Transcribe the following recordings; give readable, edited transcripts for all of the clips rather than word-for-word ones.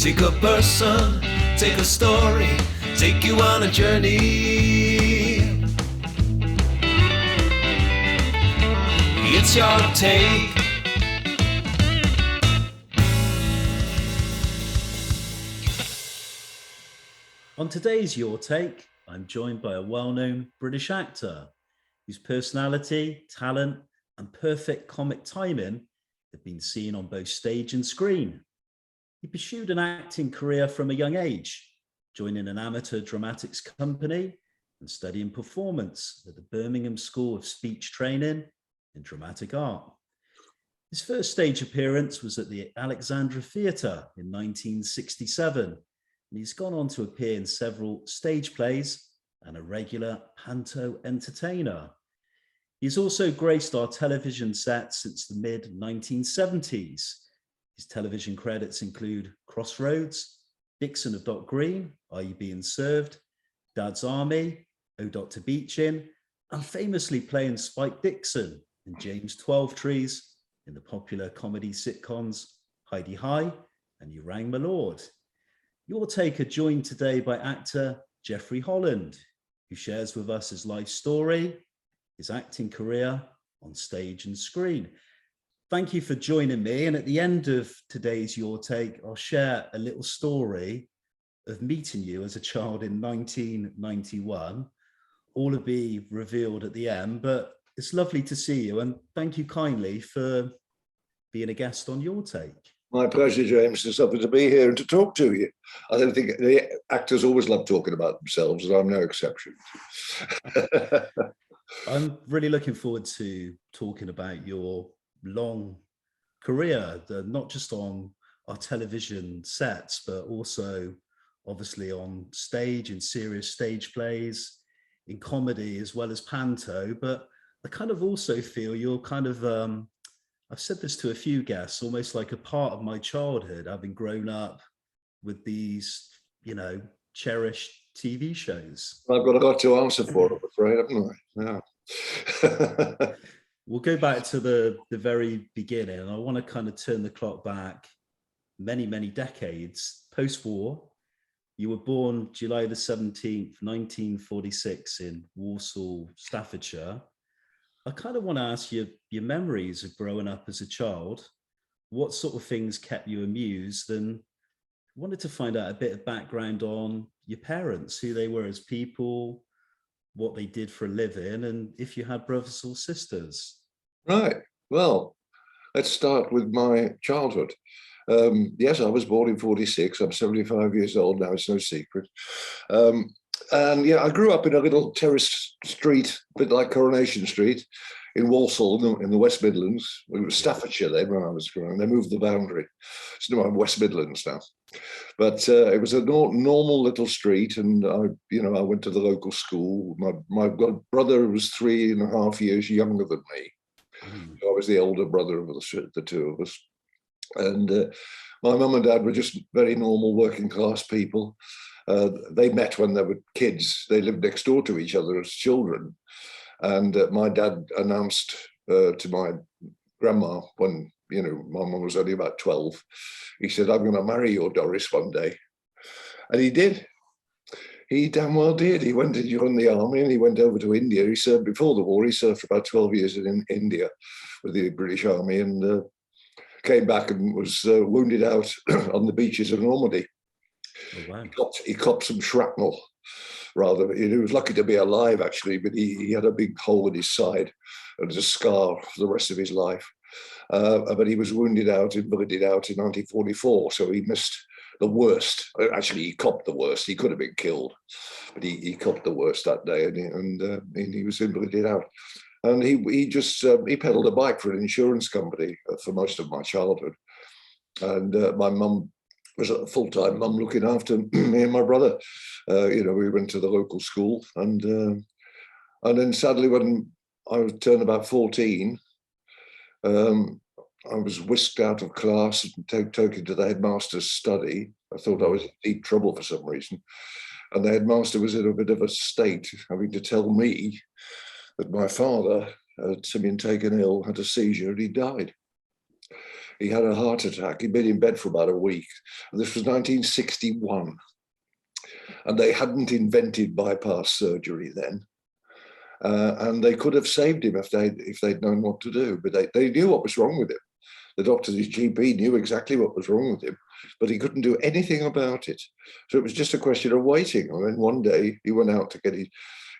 Take a person, take a story, take you on a journey. It's your take. On today's Your Take, I'm joined by a well-known British actor whose personality, talent, and perfect comic timing have been seen on both stage and screen. He pursued an acting career from a young age, joining an amateur dramatics company and studying performance at the Birmingham School of Speech Training and Dramatic Art. His first stage appearance was at the Alexandra Theatre in 1967, and he's gone on to appear in several stage plays and a regular panto entertainer. He's also graced our television sets since the mid-1970s. His television credits include Crossroads, Dixon of Dock Green, Are You Being Served?, Dad's Army, Oh Dr. Beeching, and famously playing Spike Dixon in James Twelvetrees in the popular comedy sitcoms Heidi High and You Rang My Lord. Your Take are joined today by actor Jeffrey Holland, who shares with us his life story, his acting career on stage and screen. Thank you for joining me. And at the end of today's Your Take, I'll share a little story of meeting you as a child in 1991. All will be revealed at the end, but it's lovely to see you. And thank you kindly for being a guest on Your Take. My pleasure, James. It's lovely to be here and to talk to you. I don't think the actors always love talking about themselves, and I'm no exception. I'm really looking forward to talking about your long career, not just on our television sets, but also obviously on stage, in serious stage plays, in comedy, as well as panto. But I kind of also feel you're kind of, I've said this to a few guests, almost like a part of my childhood, having grown up with these, cherished TV shows. I've got a lot to answer for, I'm afraid, haven't I? Yeah. We'll go back to the very beginning, and I want to kind of turn the clock back many, many decades. Post-war, you were born July the 17th, 1946 in Walsall, Staffordshire. I kind of want to ask you your memories of growing up as a child. What sort of things kept you amused? And wanted to find out a bit of background on your parents, who they were as people, what they did for a living, and if you had brothers or sisters. Right. Well, let's start with my childhood. Yes, I was born in 46. I'm 75 years old now, it's no secret. And yeah, I grew up in a little terraced street, a bit like Coronation Street, in Walsall, in the West Midlands. It was Staffordshire then when I was growing. They moved the boundary. It's now West Midlands now. But it was a normal little street, and I went to the local school. My brother was 3.5 years younger than me. I was the older brother of the two of us. And my mum and dad were just very normal working class people. They met when they were kids. They lived next door to each other as children. And my dad announced to my grandma when, my mum was only about 12, he said, "I'm going to marry your Doris one day." And he did. He damn well did. He went to join the army and he went over to India. He served before the war. He served for about 12 years in India with the British Army, and came back and was wounded out on the beaches of Normandy. Oh, wow. He copped some shrapnel, rather. He was lucky to be alive, actually, but he had a big hole in his side and a scar for the rest of his life. But he was wounded out, invalided out in 1944, so he missed the worst. Actually, he copped the worst. He could have been killed, but he copped the worst that day, and he was invalided out. And he peddled a bike for an insurance company for most of my childhood. And my mum was a full-time mum looking after me and my brother. We went to the local school, and then sadly, when I turned about 14, I was whisked out of class and taken to the headmaster's study. I thought I was in deep trouble for some reason. And the headmaster was in a bit of a state, having to tell me that my father had been taken ill, had a seizure, and he died. He had a heart attack. He'd been in bed for about a week. And this was 1961. And they hadn't invented bypass surgery then. And they could have saved him if they'd known what to do. But they knew what was wrong with him. The doctor, his GP, knew exactly what was wrong with him, but he couldn't do anything about it. So it was just a question of waiting. And then one day he went out to get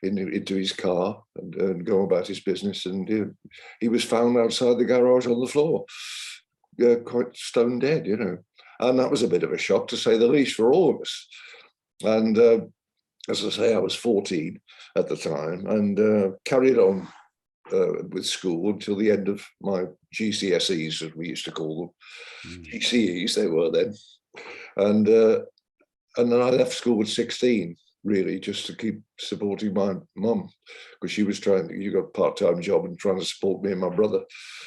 into his car and go about his business. And he was found outside the garage on the floor, quite stone dead, you know. And that was a bit of a shock, to say the least, for all of us. And as I say, I was 14 at the time and carried on with school until the end of my GCSEs, as we used to call them. GCEs they were then. And then I left school at 16, really, just to keep supporting my mum, because she was you got a part-time job and trying to support me and my brother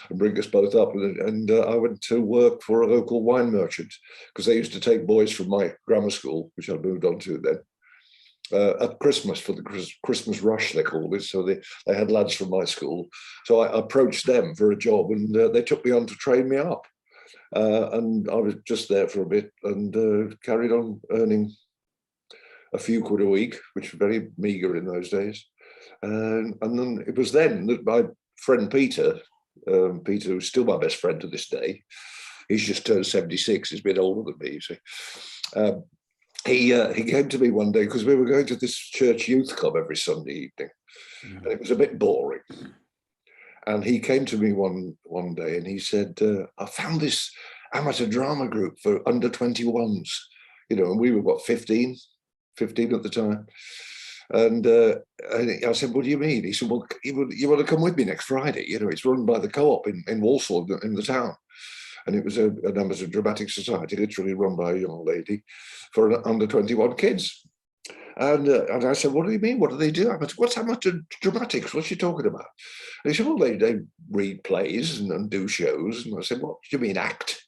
and bring us both up. And I went to work for a local wine merchant, because they used to take boys from my grammar school, which I moved on to then, at Christmas, for the Christmas rush, they called it. So they had lads from my school. So I approached them for a job, and they took me on to train me up. And I was just there for a bit and carried on earning a few quid a week, which was very meagre in those days. And then it was then that my friend Peter, who's still my best friend to this day, he's just turned 76, he's a bit older than me, you see. He came to me one day, because we were going to this church youth club every Sunday evening, and it was a bit boring. And he came to me one day and he said, I found this amateur drama group for under 21s, you know, and we were, what, 15 at the time. And I said, what do you mean? He said, well, you want to come with me next Friday? You know, it's run by the co-op in Walsall, in the town. And it was an amateur dramatic society, literally run by a young lady for under 21 kids. And I said, what do you mean? What do they do? I said, what's amateur dramatics? What's she talking about? And he said, well, they read plays and do shows. And I said, what do you mean, act?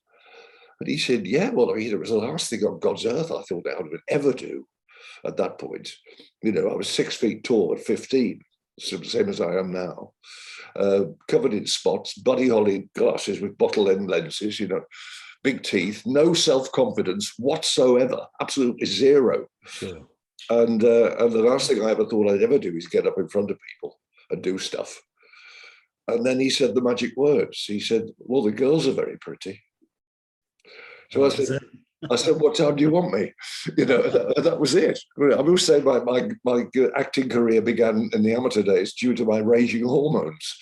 And he said, yeah, well, I mean, it was the last thing on God's earth I thought I would ever do at that point. You know, I was 6 feet tall at 15, so the same as I am now. Covered in spots, Buddy Holly glasses with bottle-end lenses, you know, big teeth, no self-confidence whatsoever, absolutely zero. Sure. And the last thing I ever thought I'd ever do is get up in front of people and do stuff. And then he said the magic words. He said, well, the girls are very pretty. So I said, what time do you want me? You know, that was it. I will say my acting career began in the amateur days due to my raging hormones.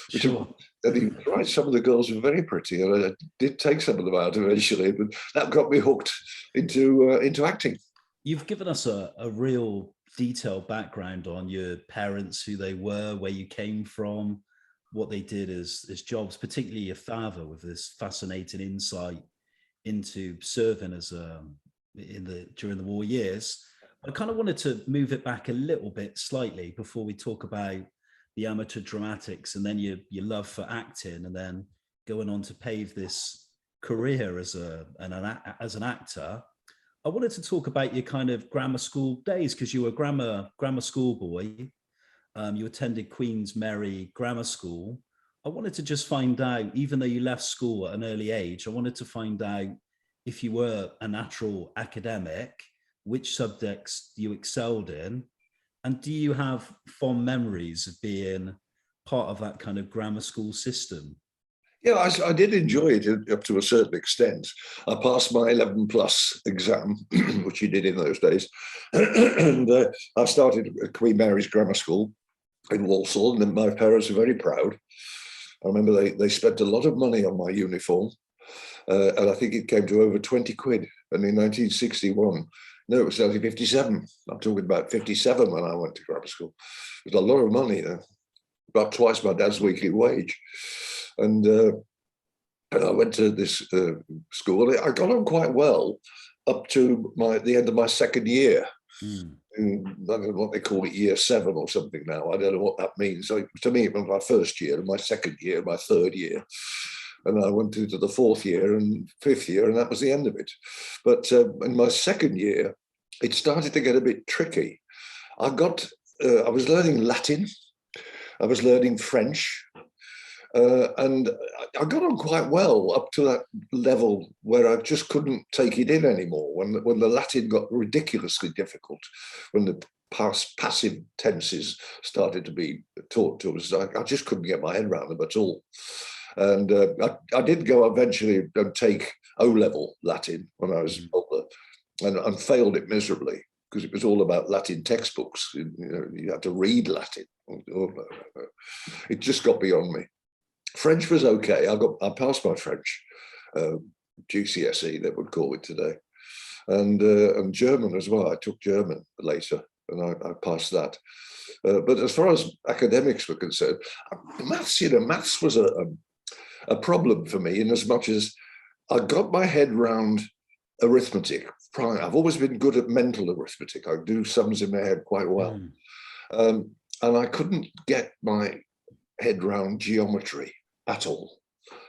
Sure. And he was right, some of the girls were very pretty, and I did take some of them out eventually, but that got me hooked into acting. You've given us a real detailed background on your parents, who they were, where you came from, what they did as jobs, particularly your father, with this fascinating insight into serving as during the war years. I kind of wanted to move it back a little bit slightly before we talk about the amateur dramatics and then your love for acting, and then going on to pave this career as an actor. I wanted to talk about your kind of grammar school days, because you were a grammar school boy. You attended Queen's Mary Grammar School. I wanted to just find out, even though you left school at an early age, I wanted to find out if you were a natural academic, which subjects you excelled in, and do you have fond memories of being part of that kind of grammar school system? Yeah, I did enjoy it up to a certain extent. I passed my 11 plus exam, which you did in those days. And I started at Queen Mary's Grammar School in Walsall, and my parents were very proud. I remember they spent a lot of money on my uniform, and I think it came to over 20 quid. And in 1961, no, it was only 57. I'm talking about 57 when I went to grammar school. It was a lot of money, about twice my dad's weekly wage. And I went to this school. I got on quite well up to the end of my second year. I don't know what they call it, year 7 or something now. I don't know what that means. So to me, it was my first year, my second year, my third year. And I went to the 4th year and 5th year, and that was the end of it. But in my second year, it started to get a bit tricky. I was learning Latin. I was learning French. And I got on quite well up to that level where I just couldn't take it in anymore. When the Latin got ridiculously difficult, when the passive tenses started to be taught to us, I just couldn't get my head around them at all. And I did go eventually and take O-level Latin when I was older, and failed it miserably because it was all about Latin textbooks. You had to read Latin. It just got beyond me. French was okay. I passed my French, GCSE they would call it today, and German as well. I took German later, and I passed that. But as far as academics were concerned, maths was a problem for me in as much as I got my head round arithmetic. I've always been good at mental arithmetic. I do sums in my head quite well, and I couldn't get my head round geometry at all.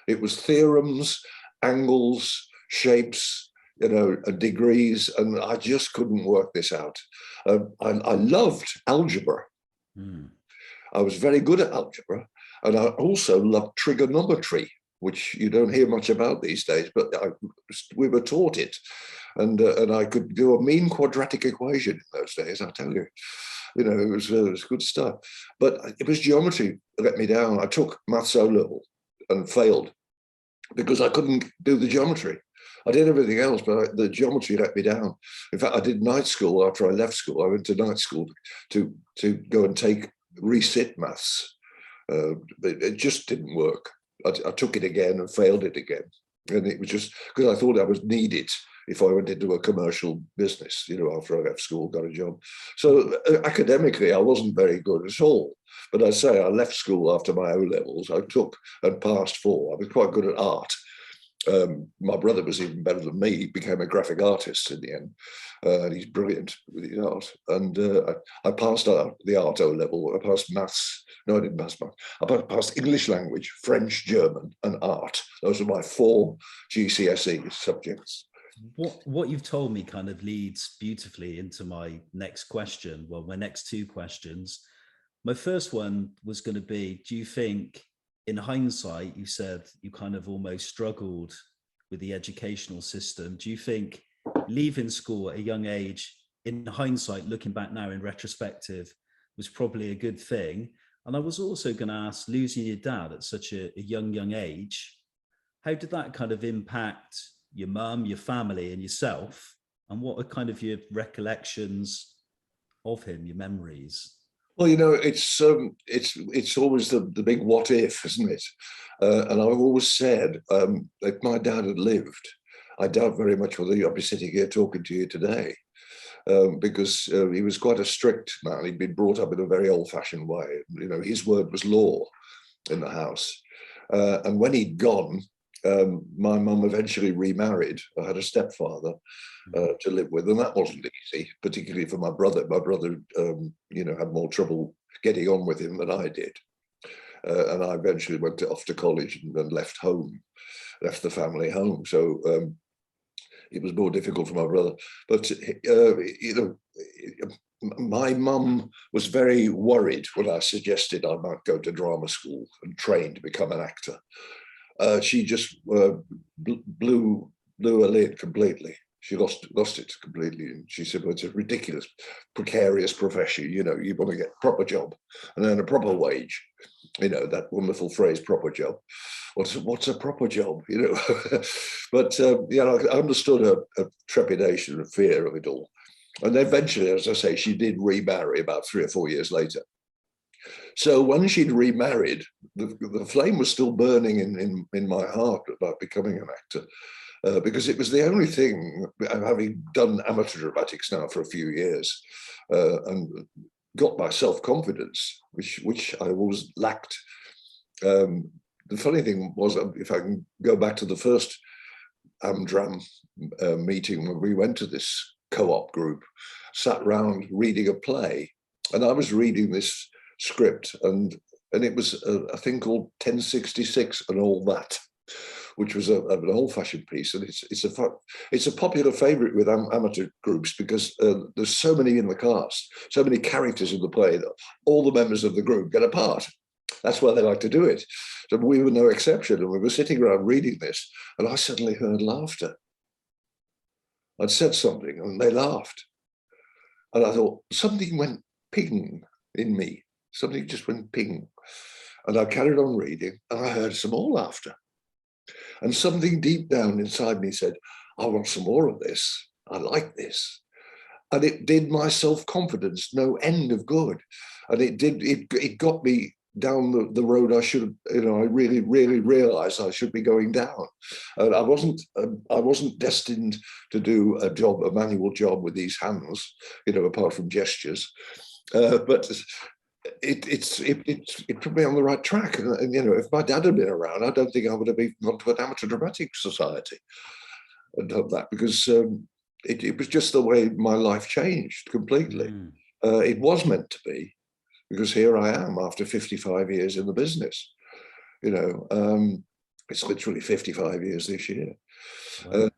It was theorems, angles, shapes, degrees, and I just couldn't work this out. I loved algebra. I was very good at algebra, and I also loved trigonometry, which you don't hear much about these days, but we were taught it, and I could do a mean quadratic equation in those days, I tell you. It was good stuff. But it was geometry that let me down. I took maths O-level and failed because I couldn't do the geometry. I did everything else, but the geometry let me down. In fact, I did night school after I left school. I went to night school to go and take resit maths. It just didn't work. I took it again and failed it again. And it was just because I thought I was needed if I went into a commercial business, after I left school, got a job. So academically, I wasn't very good at all. But I say I left school after my O-levels. I took and passed 4. I was quite good at art. My brother was even better than me. He became a graphic artist in the end. And he's brilliant with his art. And I passed the art O-level. I passed maths. No, I didn't pass maths. I passed English language, French, German, and art. Those are my 4 GCSE subjects. What you've told me kind of leads beautifully into my next question. Well, my next 2 questions. My first one was going to be, do you think, in hindsight, you said you kind of almost struggled with the educational system. Do you think leaving school at a young age, in hindsight, looking back now in retrospective, was probably a good thing? And I was also going to ask, losing your dad at such a young age, how did that kind of impact your mum, your family, and yourself? And what are kind of your recollections of him, your memories? Well, it's always the big what if, isn't it? And I've always said, if my dad had lived, I doubt very much whether I'd be sitting here talking to you today, because he was quite a strict man. He'd been brought up in a very old-fashioned way. His word was law in the house. And when he'd gone, my mum eventually remarried. I had a stepfather to live with, and that wasn't easy, particularly for my brother. My brother, had more trouble getting on with him than I did. And I eventually went off to college and left the family home. So it was more difficult for my brother. But, my mum was very worried when I suggested I might go to drama school and train to become an actor. She just blew a lid completely. She lost it completely. And she said, well, it's a ridiculous, precarious profession. You want to get a proper job and earn a proper wage. That wonderful phrase, proper job. What's a proper job? But, I understood her trepidation and fear of it all. And eventually, as I say, she did remarry about 3 or 4 years later. So when she'd remarried, the flame was still burning in my heart about becoming an actor, because it was the only thing, having done amateur dramatics now for a few years, and got my self-confidence, which I always lacked. The funny thing was, if I can go back to the first Amdram meeting when we went to this co-op group, sat round reading a play, and I was reading this script, and it was a thing called 1066 and All That, which was an old-fashioned piece, and it's a popular favourite with amateur groups because there's so many in the cast, so many characters in the play that all the members of the group get a part, that's why they like to do it. So we were no exception, and we were sitting around reading this, and I suddenly heard laughter. I'd said something, and they laughed. And I thought, something went ping in me. Something just went ping. And I carried on reading, and I heard some more laughter. And something deep down inside me said, I want some more of this. I like this. And it did my self-confidence no end of good. And it got me down the road I should have, I really, really realized I should be going down. And I wasn't destined to do a manual job with these hands, apart from gestures. But it put me on the right track. And if my dad had been around, I don't think I would have even gone to an amateur dramatic society and done that, because it was just the way my life changed completely. It was meant to be, because here I am after 55 years in the business. It's literally 55 years this year. Wow.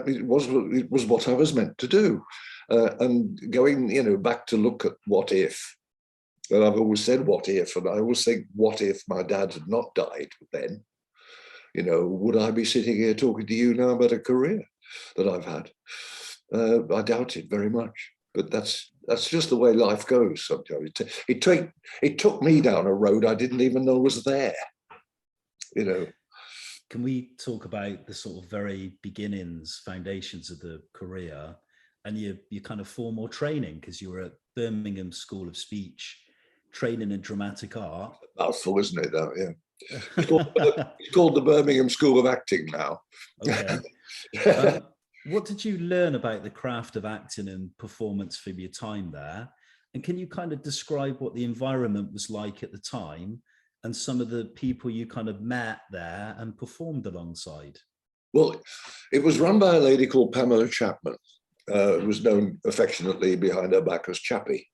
It was what I was meant to do. And going, back to look at what if. And I've always said what if, and I always think, what if my dad had not died then? Would I be sitting here talking to you now about a career that I've had? I doubt it very much. But that's just the way life goes sometimes. It took me down a road I didn't even know was there. Can we talk about the sort of very beginnings, foundations of the career, and your kind of formal training? Because you were at Birmingham School of Speech, training in dramatic art. Mouthful, isn't it? Though, yeah. It's called the Birmingham School of Acting now. Okay. What did you learn about the craft of acting and performance from your time there? And can you kind of describe what the environment was like at the time and some of the people you kind of met there and performed alongside? Well, it was run by a lady called Pamela Chapman, who was known affectionately behind her back as Chappie.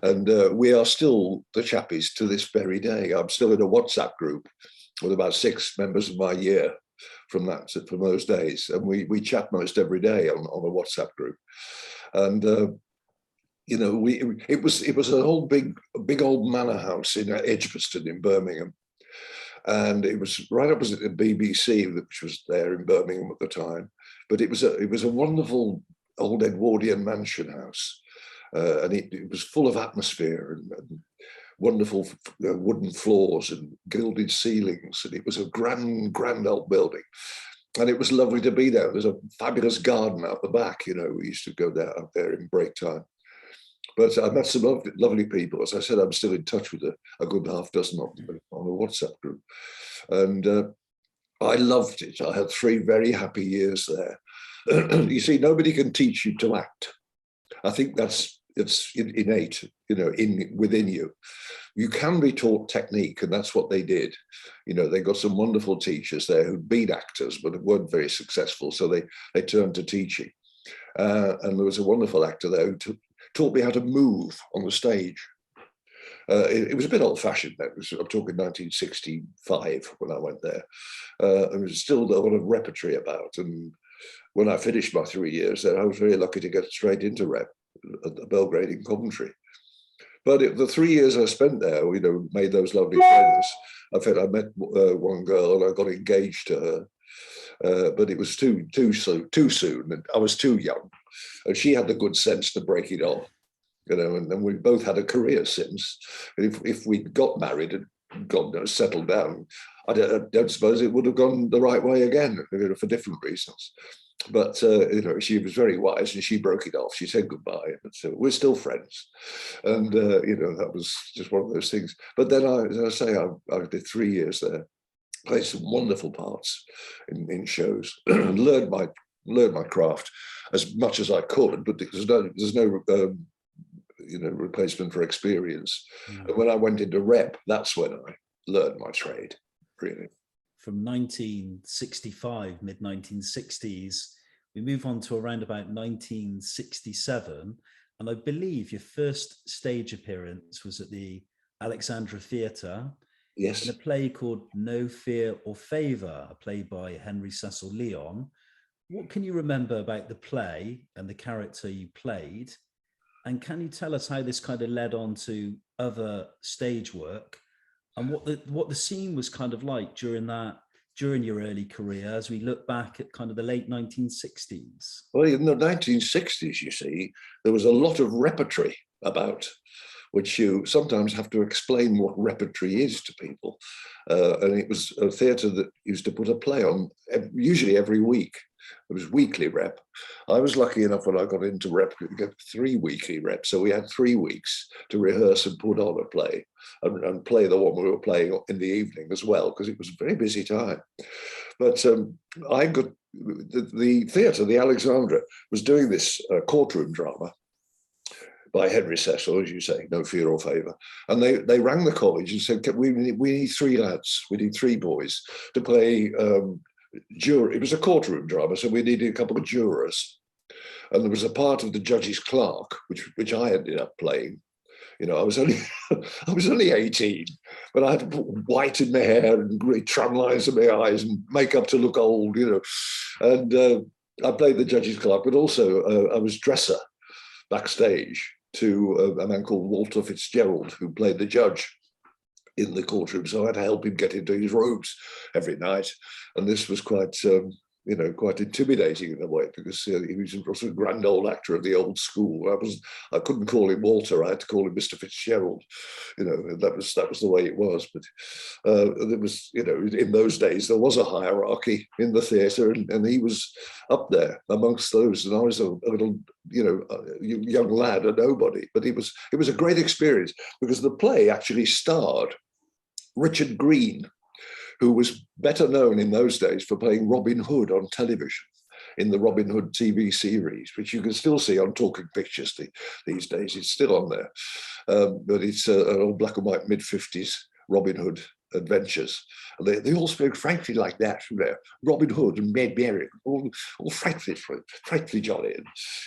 And we are still the Chappies to this very day. I'm still in a WhatsApp group with about 6 members of my year from those days, and we chat most every day on a WhatsApp group. And it was an old big old manor house in Edgbaston in Birmingham, and it was right opposite the BBC, which was there in Birmingham at the time. But it was a wonderful old Edwardian mansion house. And it was full of atmosphere and wonderful wooden floors and gilded ceilings. And it was a grand old building. And it was lovely to be there. There's a fabulous garden out the back. We used to go out there in break time. But I met some lovely people. As I said, I'm still in touch with a good half dozen of them on a WhatsApp group. And I loved it. I had 3 very happy years there. You see, nobody can teach you to act. I think it's innate, within you. You can be taught technique, and that's what they did. They got some wonderful teachers there who'd been actors but weren't very successful, so they turned to teaching. And there was a wonderful actor there who taught me how to move on the stage. It was a bit old-fashioned then. I'm talking 1965 when I went there. There was still a lot of repertory about, and when I finished my 3 years there, I was very lucky to get straight into rep at Belgrade in Coventry. But the 3 years I spent there, made those lovely friends. In fact, I met one girl and I got engaged to her, but it was too soon, and I was too young, and she had the good sense to break it off. And we both had a career since. If we'd got married and settled down, I don't suppose it would have gone the right way again, for different reasons. But she was very wise, and she broke it off. She said goodbye, and so we're still friends. And that was just one of those things. But then, as I say, I did 3 years there, played some wonderful parts in shows, and learned my craft as much as I could. But there's no replacement for experience. Mm. And when I went into rep, that's when I learned my trade, really. From 1965, mid-1960s, we move on to around about 1967. And I believe your first stage appearance was at the Alexandra Theatre. Yes. In a play called No Fear or Favour, a play by Henry Cecil Leon. What can you remember about the play and the character you played? And can you tell us how this kind of led on to other stage work, and what the scene was kind of like during your early career, as we look back at kind of the late 1960s? Well, in the 1960s, you see, there was a lot of repertory about, which you sometimes have to explain what repertory is to people. And it was a theatre that used to put a play on usually every week. It was weekly rep. I was lucky enough when I got into rep to get 3 weekly reps. So we had 3 weeks to rehearse and put on a play and play the one we were playing in the evening as well, because it was a very busy time. But I got the theatre, the Alexandra, was doing this courtroom drama by Henry Cecil, as you say, No Fear or Favour. And they rang the college and said, we need 3 lads, we need 3 boys to play jury. It was a courtroom drama, so we needed a couple of jurors. And there was a part of the judge's clerk, which I ended up playing. You know, I was only I was only 18, but I had to put white in my hair and tram lines in my eyes and makeup to look old, you know. And I played the judge's clerk, but also I was dresser backstage to a man called Walter Fitzgerald, who played the judge in the courtroom. So I had to help him get into his robes every night. And this was quite, quite intimidating in a way, because he was also a grand old actor of the old school. I couldn't call him Walter. I had to call him Mr. Fitzgerald. You know, that was the way it was. But there was, you know, in those days there was a hierarchy in the theatre, and he was up there amongst those. And I was a little, young lad, a nobody. But it was a great experience, because the play actually starred Richard Green, who was better known in those days for playing Robin Hood on television in the Robin Hood TV series, which you can still see on Talking Pictures these days. It's still on there. But it's an old black and white mid-50s Robin Hood adventures. And they all spoke frankly like that, you know, Robin Hood and Ned Berry, all frankly jolly,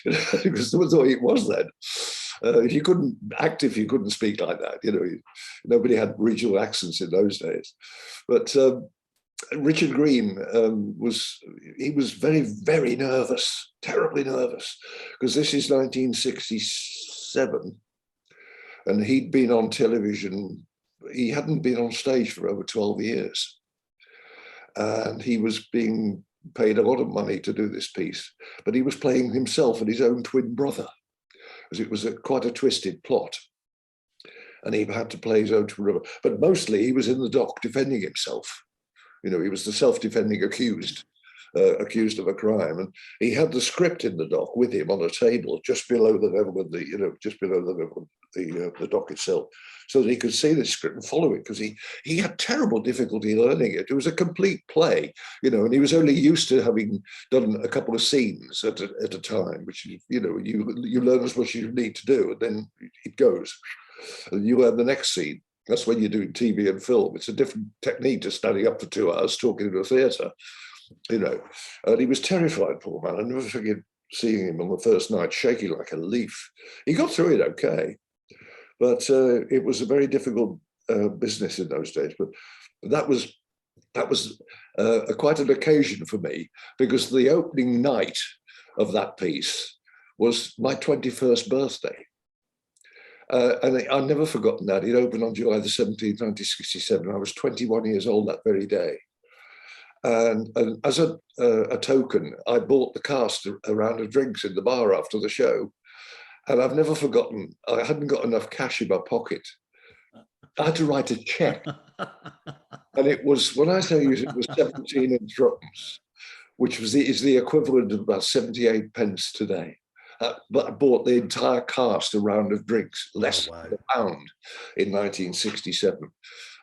because that was the way it was then. If you couldn't act, if you couldn't speak like that, you know, nobody had regional accents in those days. But Richard Green was very, very nervous, terribly nervous, because this is 1967, and he'd been on television. He hadn't been on stage for over 12 years, and he was being paid a lot of money to do this piece, but he was playing himself and his own twin brother, because it was quite a twisted plot, and he had to play his own twin brother. But mostly he was in the dock defending himself. You know, he was the self-defending accused of a crime, and he had the script in the dock with him on a table just below the level of the dock itself, so that he could see the script and follow it, because he had terrible difficulty learning it. It was a complete play, you know, and he was only used to having done a couple of scenes at a time, which, you know, you learn as much as you need to do, and then it goes, and you learn the next scene. That's when you're doing TV and film. It's a different technique to standing up for 2 hours talking in a theatre, you know. And he was terrified, poor man. I never forget seeing him on the first night shaking like a leaf. He got through it okay, but it was a very difficult business in those days. But that was quite an occasion for me, because the opening night of that piece was my 21st birthday. And I've never forgotten that. It opened on July the 17th, 1967. I was 21 years old that very day. And as a token, I bought the cast a round of drinks in the bar after the show. And I've never forgotten, I hadn't got enough cash in my pocket. I had to write a check. And it was, when I say it was 17 and drums, which is the equivalent of about 78 pence today. But I bought the entire cast a round of drinks, less than £1 in 1967.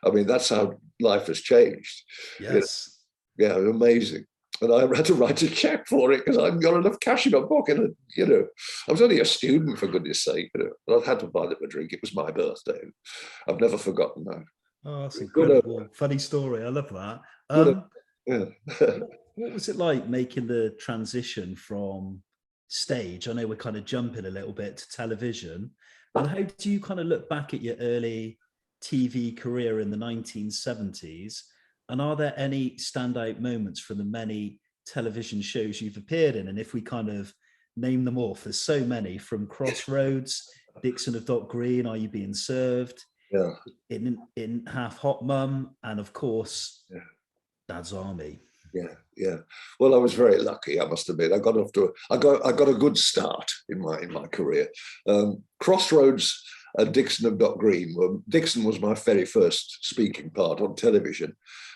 I mean, that's how life has changed. Yes. Yeah, amazing. And I had to write a check for it because I hadn't got enough cash in my pocket. And, you know, I was only a student, for goodness sake. You know, but I had to buy them a drink. It was my birthday. I've never forgotten that. Oh, that's incredible. Funny story. I love that. Yeah. What was it like making the transition from stage? I know we're kind of jumping a little bit to television. And how do you kind of look back at your early TV career in the 1970s? And are there any standout moments from the many television shows you've appeared in? And if we kind of name them off. There's so many, from Crossroads, Dixon of Dock Green, Are You Being Served? Yeah. In Half Hot Mum, and of course, Yeah. Dad's Army. Yeah. Well, I was very lucky, I must admit. I got a good start in my career. Crossroads and Dixon of Dock Green. Dixon was my very first speaking part on television.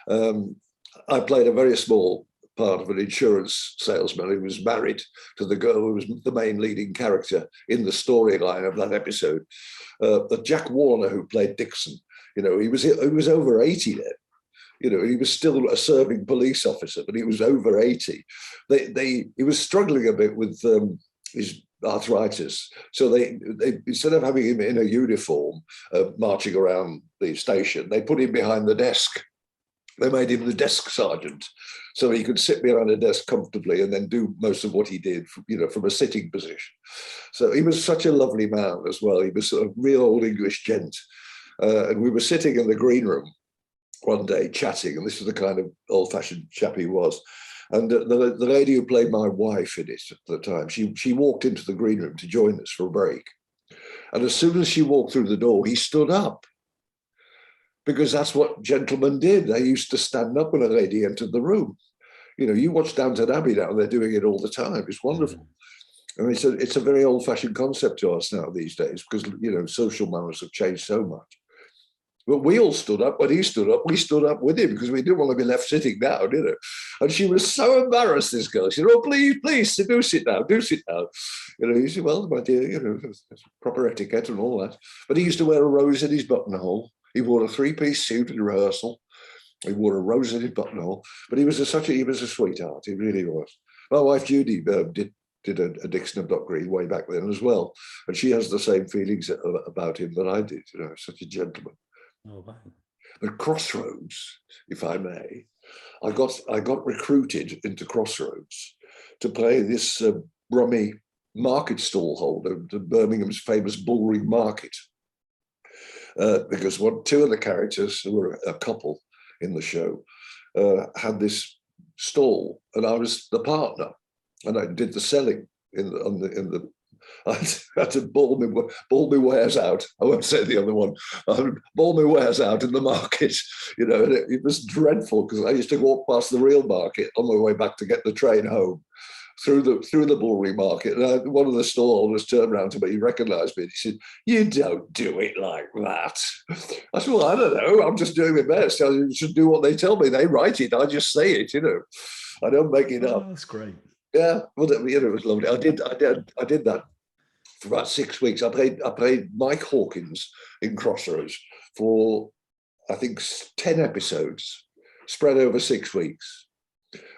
I played a very small part of an insurance salesman who was married to the girl who was the main leading character in the storyline of that episode. Jack Warner, who played Dixon, he was over 80 then. He was still a serving police officer, but he was over 80. He was struggling a bit with his arthritis. So they instead of having him in a uniform marching around the station, they put him behind the desk. They made him the desk sergeant, so he could sit behind a desk comfortably and then do most of what he did, from a sitting position. So he was such a lovely man as well. He was a real old English gent. And we were sitting in the green room one day chatting, and this was the kind of old-fashioned chap he was. And the lady who played my wife in it at the time, she walked into the green room to join us for a break. And as soon as she walked through the door, he stood up. Because that's what gentlemen did. They used to stand up when a lady entered the room. You watch Downton Abbey now, they're doing it all the time. It's wonderful. I mean, it's a very old-fashioned concept to us now these days, because, social manners have changed so much. But we all stood up. When he stood up, we stood up with him, because we didn't want to be left sitting down, And she was so embarrassed, this girl. She said, "Oh, please, do sit down, do sit down." He said, "Well, my dear, there's proper etiquette and all that." But he used to wear a rose in his buttonhole. He wore a three-piece suit in rehearsal. He wore a rose in his buttonhole. But he was a sweetheart. He really was. My wife Judy did a Dixon of Dock Green way back then as well, and she has the same feelings about him that I did. Such a gentleman. Oh wow! But Crossroads, if I may, I got recruited into Crossroads to play this Brummie market stall holder to Birmingham's famous Bullring Market. Because two of the characters, who were a couple in the show, had this stall, and I was the partner, and I did the selling I had to bawl my wares out. I won't say the other one. I would bawl my wares out in the market, and it was dreadful, because I used to walk past the real market on my way back to get the train home, through the Bullring Market. And one of the stallholders turned around to me, he recognised me, and he said, "You don't do it like that." I said, "Well, I don't know. I'm just doing my best. I should do what they tell me. They write it. I just say it, I don't make it up." That's great. Yeah, well, it was lovely. I did that for about 6 weeks. I played Mike Hawkins in Crossroads for, I think, 10 episodes, spread over 6 weeks.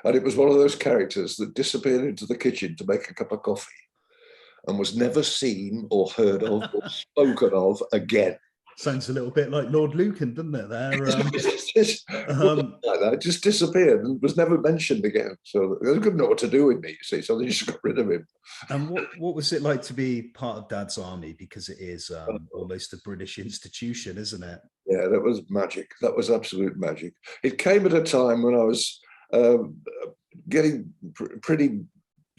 And it was one of those characters that disappeared into the kitchen to make a cup of coffee and was never seen or heard of or spoken of again. Sounds a little bit like Lord Lucan, doesn't it? Like that, just disappeared and was never mentioned again. So they couldn't know what to do with me, you see, so they just got rid of him. And what was it like to be part of Dad's Army? Because it is almost a British institution, isn't it? Yeah, that was magic. That was absolute magic. It came at a time when I was getting pretty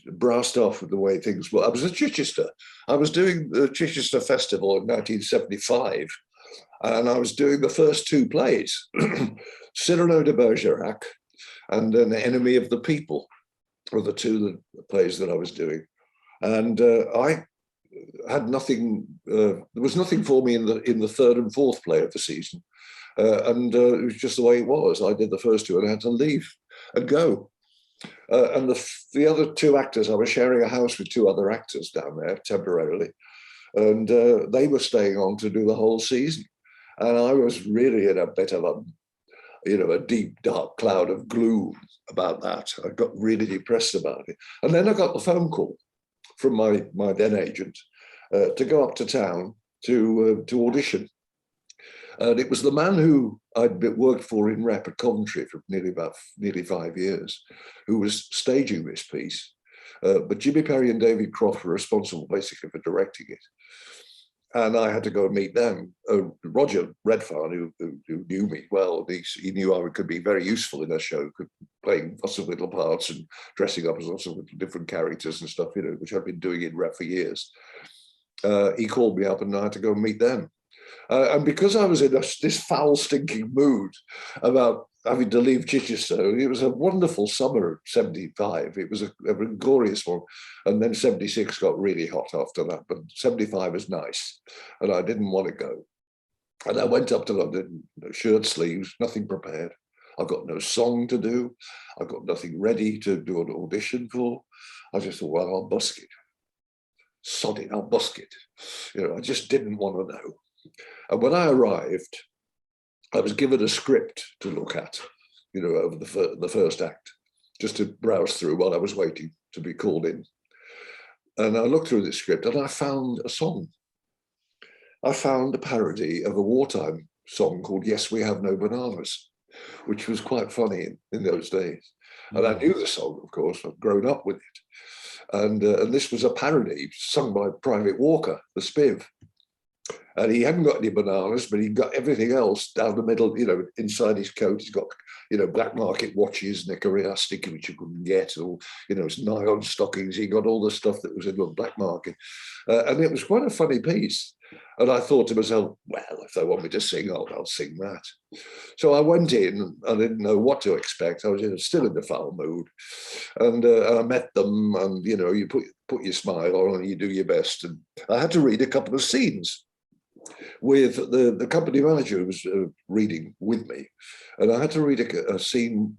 brassed off with the way things were. I was at Chichester. I was doing the Chichester Festival in 1975, and I was doing the first two plays, Cyrano de Bergerac and An Enemy of the People, were the two plays that I was doing. And I had nothing, there was nothing for me in the third and fourth play of the season. And it was just the way it was. I did the first two and I had to leave and go. And the other two actors, I was sharing a house with two other actors down there temporarily, and they were staying on to do the whole season. And I was really in a bit of a deep, dark cloud of gloom about that. I got really depressed about it. And then I got the phone call from my then agent to go up to town to audition. And it was the man who I'd worked for in rep at Coventry for nearly 5 years, who was staging this piece. But Jimmy Perry and David Croft were responsible basically for directing it. and I had to go and meet them. Roger Redfern, who knew me well, he knew I could be very useful in their show, playing lots of little parts and dressing up as lots of little different characters and stuff, which I've been doing in rep for years. He called me up and I had to go and meet them. And because I was in this foul, stinking mood about having to leave Chichester, it was a wonderful summer of 75. It was a glorious one. And then 76 got really hot after that, but 75 was nice. And I didn't want to go. And I went up to London, shirt sleeves, nothing prepared. I've got no song to do. I've got nothing ready to do an audition for. I just thought, well, I'll busk it. Sod it, I'll busk it. I just didn't want to know. And when I arrived, I was given a script to look at, over the first act, just to browse through while I was waiting to be called in. And I looked through this script and I found a song. I found a parody of a wartime song called Yes, We Have No Bananas, which was quite funny in those days. And I knew the song, of course, I've grown up with it. And this was a parody sung by Private Walker, the Spiv. And he hadn't got any bananas, but he got everything else down the middle, inside his coat. He's got, black market watches, Nicoria sticky, which you couldn't get, or, nylon stockings. He got all the stuff that was in the black market. And it was quite a funny piece. And I thought to myself, well, if they want me to sing, I'll sing that. So I went in, I didn't know what to expect. I was still in the foul mood. And I met them, and, you put your smile on and you do your best. And I had to read a couple of scenes with the company manager who was reading with me. And I had to read a scene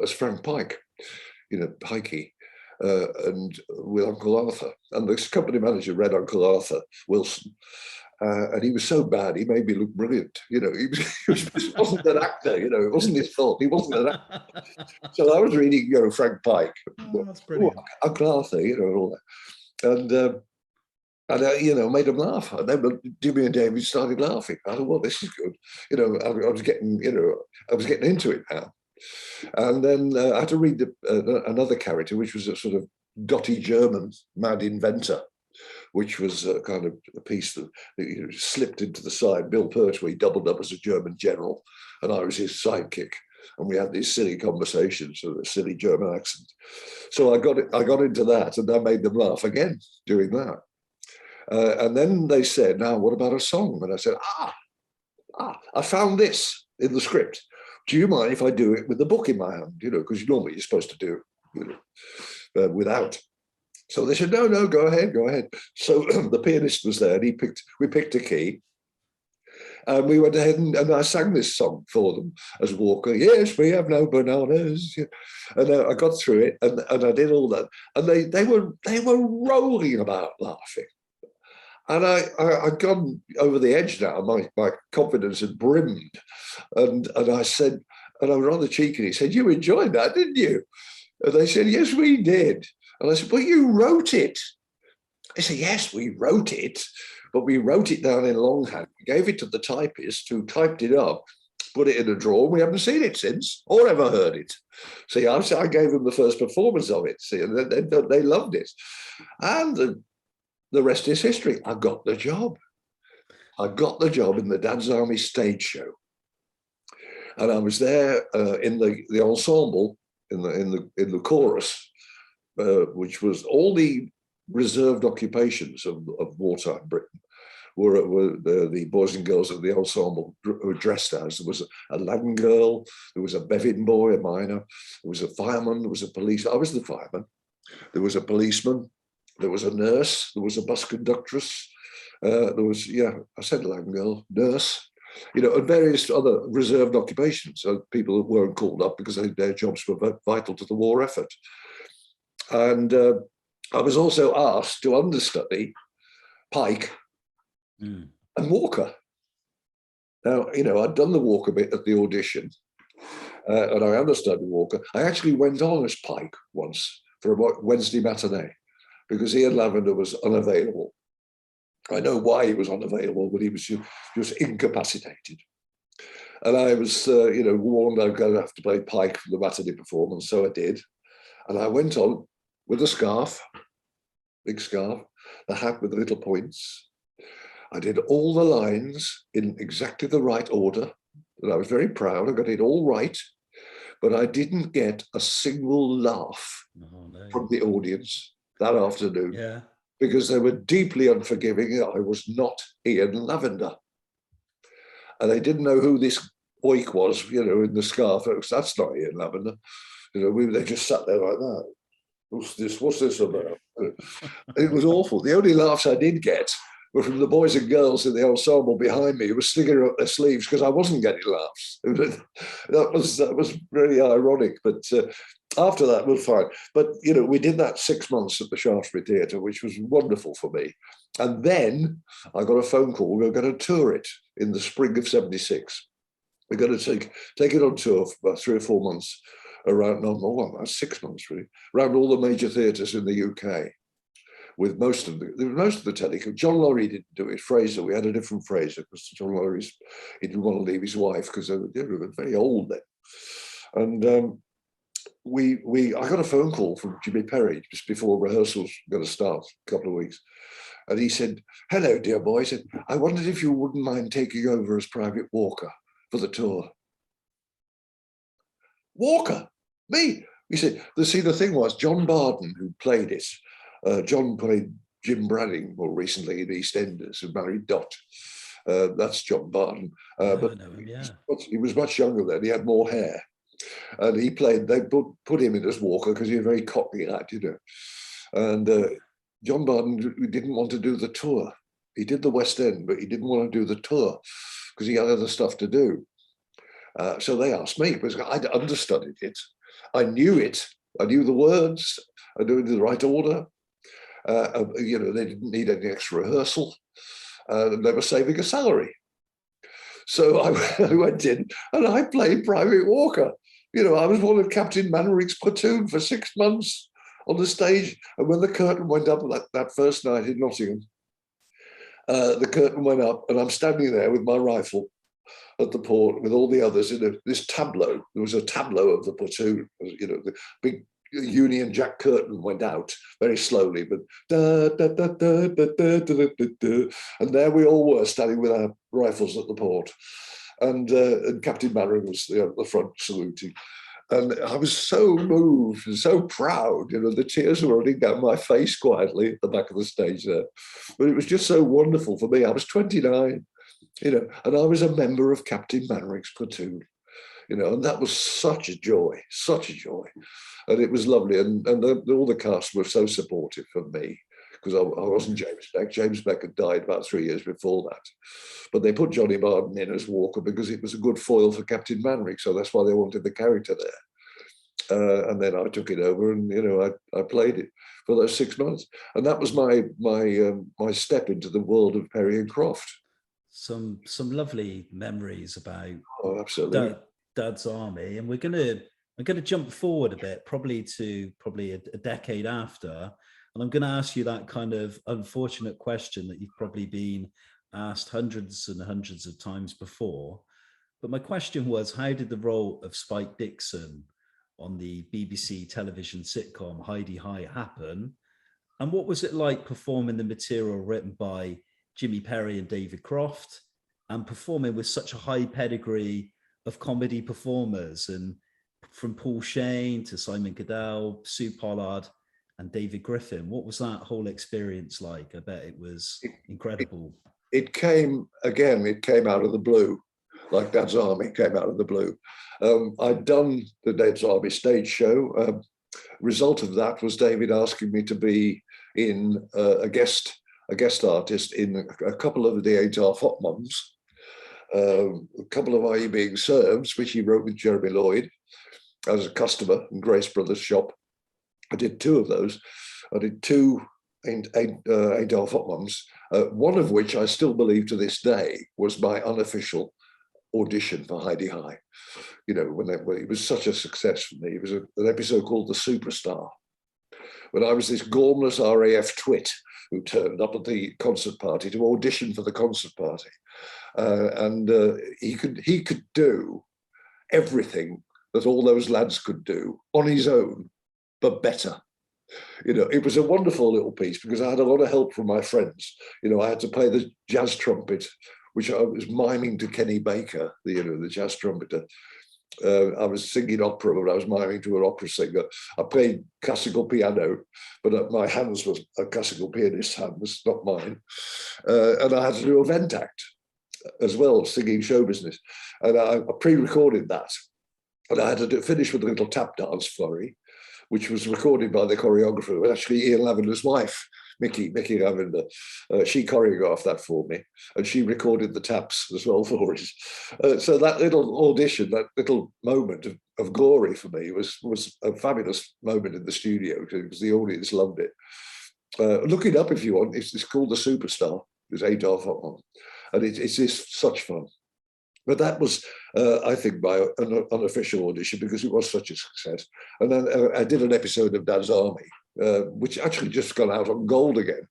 as Frank Pike, Pikey, and with Uncle Arthur. And this company manager read Uncle Arthur Wilson. And he was so bad, he made me look brilliant. He wasn't an actor, it wasn't his fault. He wasn't an actor. So I was reading, Frank Pike. Oh, that's brilliant. Uncle Arthur, all that. And made them laugh. And then Jimmy and David started laughing. I thought, well, this is good. I was getting into it now. And then I had to read another character, which was a sort of dotty German mad inventor, which was kind of a piece that slipped into the side. Bill Pertwee doubled up as a German general, and I was his sidekick. And we had these silly conversations with a silly German accent. So I got into that, and I made them laugh again doing that. And then they said, now, what about a song? And I said, I found this in the script. Do you mind if I do it with the book in my hand? Because normally you're supposed to do without. So they said, no, go ahead. So the pianist was there, and we picked a key. And we went ahead and I sang this song for them as Walker. Yes, we have no bananas. And I got through it, and I did all that. And they were rolling about laughing. And I'd gone over the edge now. My confidence had brimmed. And I said, and I was rather cheeky, he said, you enjoyed that, didn't you? And they said, yes, we did. And I said, well, you wrote it. They said, yes, we wrote it, but we wrote it down in longhand. We gave it to the typist who typed it up, put it in a drawer. We haven't seen it since or ever heard it. See, I gave them the first performance of it. See, and they loved it. And the rest is history. I got the job. I got the job in the Dad's Army stage show. And I was there in the ensemble, in the chorus, which was all the reserved occupations of wartime Britain were the boys and girls of the ensemble were dressed as. There was a Latin girl, there was a Bevin boy, a miner, there was a fireman, there was a police. I was the fireman. There was a policeman, there was a nurse, there was a bus conductress, there was, I said Latin girl, nurse, and various other reserved occupations, people that weren't called up because their jobs were vital to the war effort. And I was also asked to understudy Pike and Walker. Now, I'd done the Walker bit at the audition, and I understudied Walker. I actually went on as Pike once for a Wednesday matinee because Ian Lavender was unavailable. I know why he was unavailable, but he was just incapacitated. And I was, warned I'm going to have to play Pike for the matinee performance, so I did. And I went on with a scarf, big scarf, the hat with the little points. I did all the lines in exactly the right order, and I was very proud. I got it all right, but I didn't get a single laugh from the audience that afternoon. Yeah. Because they were deeply unforgiving. I was not Ian Lavender. And they didn't know who this oik was, in the scarf. That's not Ian Lavender. They just sat there like that. What's this about? It was awful. The only laughs I did get were from the boys and girls in the ensemble behind me who were sticking up their sleeves because I wasn't getting laughs. That was really ironic. But after that, we're fine. But, we did that 6 months at the Shaftesbury Theatre, which was wonderful for me. And then I got a phone call. We were going to tour it in the spring of 76. We're going to take it on tour for about 3 or 4 months around, about 6 months really, around all the major theatres in the UK. With most of the telecom. John Laurie didn't do it. Fraser, we had a different Fraser because John Laurie's, he didn't want to leave his wife because they were very old then. And I got a phone call from Jimmy Perry just before rehearsals were going to start, a couple of weeks. And he said, "Hello, dear boy." He said, "I wondered if you wouldn't mind taking over as private Walker for the tour." Walker? Me? He said, the thing was, John Barden, who played it, John played Jim Bradding more recently in EastEnders, who married Dot. That's John Barden. But I know him, yeah. He was much younger then. He had more hair. And they put him in as Walker because he was a very cockney lad, And John Barden didn't want to do the tour. He did the West End, but he didn't want to do the tour because he had other stuff to do. So they asked me, because I'd understudied it. I knew it. I knew the words. I knew it in the right order. They didn't need any extra rehearsal. They were saving a salary. So I went in and I played Private Walker. I was one of Captain Manrick's platoon for 6 months on the stage. And when the curtain went up that first night in Nottingham, the curtain went up and I'm standing there with my rifle at the port with all the others in this tableau. There was a tableau of the platoon. The big Union Jack curtain went out very slowly, but and there we all were standing with our rifles at the port, and Captain Mannering was at the front saluting, and I was so moved and so proud. The tears were running down my face quietly at the back of the stage there, but it was just so wonderful for me. I was 29, and I was a member of Captain Manrick's platoon. And that was such a joy, and it was lovely. And all the cast were so supportive of me because I wasn't James Beck. James Beck had died about 3 years before that, but they put Johnny Barden in as Walker because it was a good foil for Captain Manrick, so that's why they wanted the character there. And then I took it over, and I played it for those 6 months, and that was my step into the world of Perry and Croft. Some lovely memories about absolutely. Dad's Army, and I'm gonna jump forward a bit, probably a decade after, and I'm gonna ask you that kind of unfortunate question that you've probably been asked hundreds and hundreds of times before. But my question was, how did the role of Spike Dixon on the BBC television sitcom Hi-de-Hi happen? And what was it like performing the material written by Jimmy Perry and David Croft and performing with such a high pedigree of comedy performers, and from Paul Shane to Simon Goodell, Sue Pollard and David Griffin? What was that whole experience like? I bet it was incredible. It came out of the blue, like Dad's Army came out of the blue. I'd done the Dad's Army stage show. Result of that was David asking me to be in a guest artist in a couple of the 8 Half Hot Mums. A couple of Are You Being Served, which he wrote with Jeremy Lloyd as a customer in Grace Brothers' shop. I did 2 of those. I did 2 8 Half Hot Mums, one of which I still believe to this day was my unofficial audition for Hi-de-Hi. When it was such a success for me. It was an episode called The Superstar, when I was this gormless RAF twit who turned up at the concert party to audition for the concert party. And he could do everything that all those lads could do on his own, but better. It was a wonderful little piece because I had a lot of help from my friends. I had to play the jazz trumpet, which I was miming to Kenny Baker, the jazz trumpeter. I was singing opera, but I was miming to an opera singer. I played classical piano, but my hands was a classical pianist's hands, not mine. And I had to do a vent act as well, singing show business. And I pre-recorded that. And I had to finish with a little tap dance flurry, which was recorded by the choreographer, but actually Ian Lavender's wife, Mickey Lavender. She choreographed that for me, and she recorded the taps as well for us. So that little audition, that little moment of glory for me was a fabulous moment in the studio because the audience loved it. Look it up if you want. It's called The Superstar. It's Adolf Hoffmann, and it's just such fun. But that was, I think, my unofficial audition because it was such a success. And then I did an episode of Dad's Army, which actually just got out on Gold again.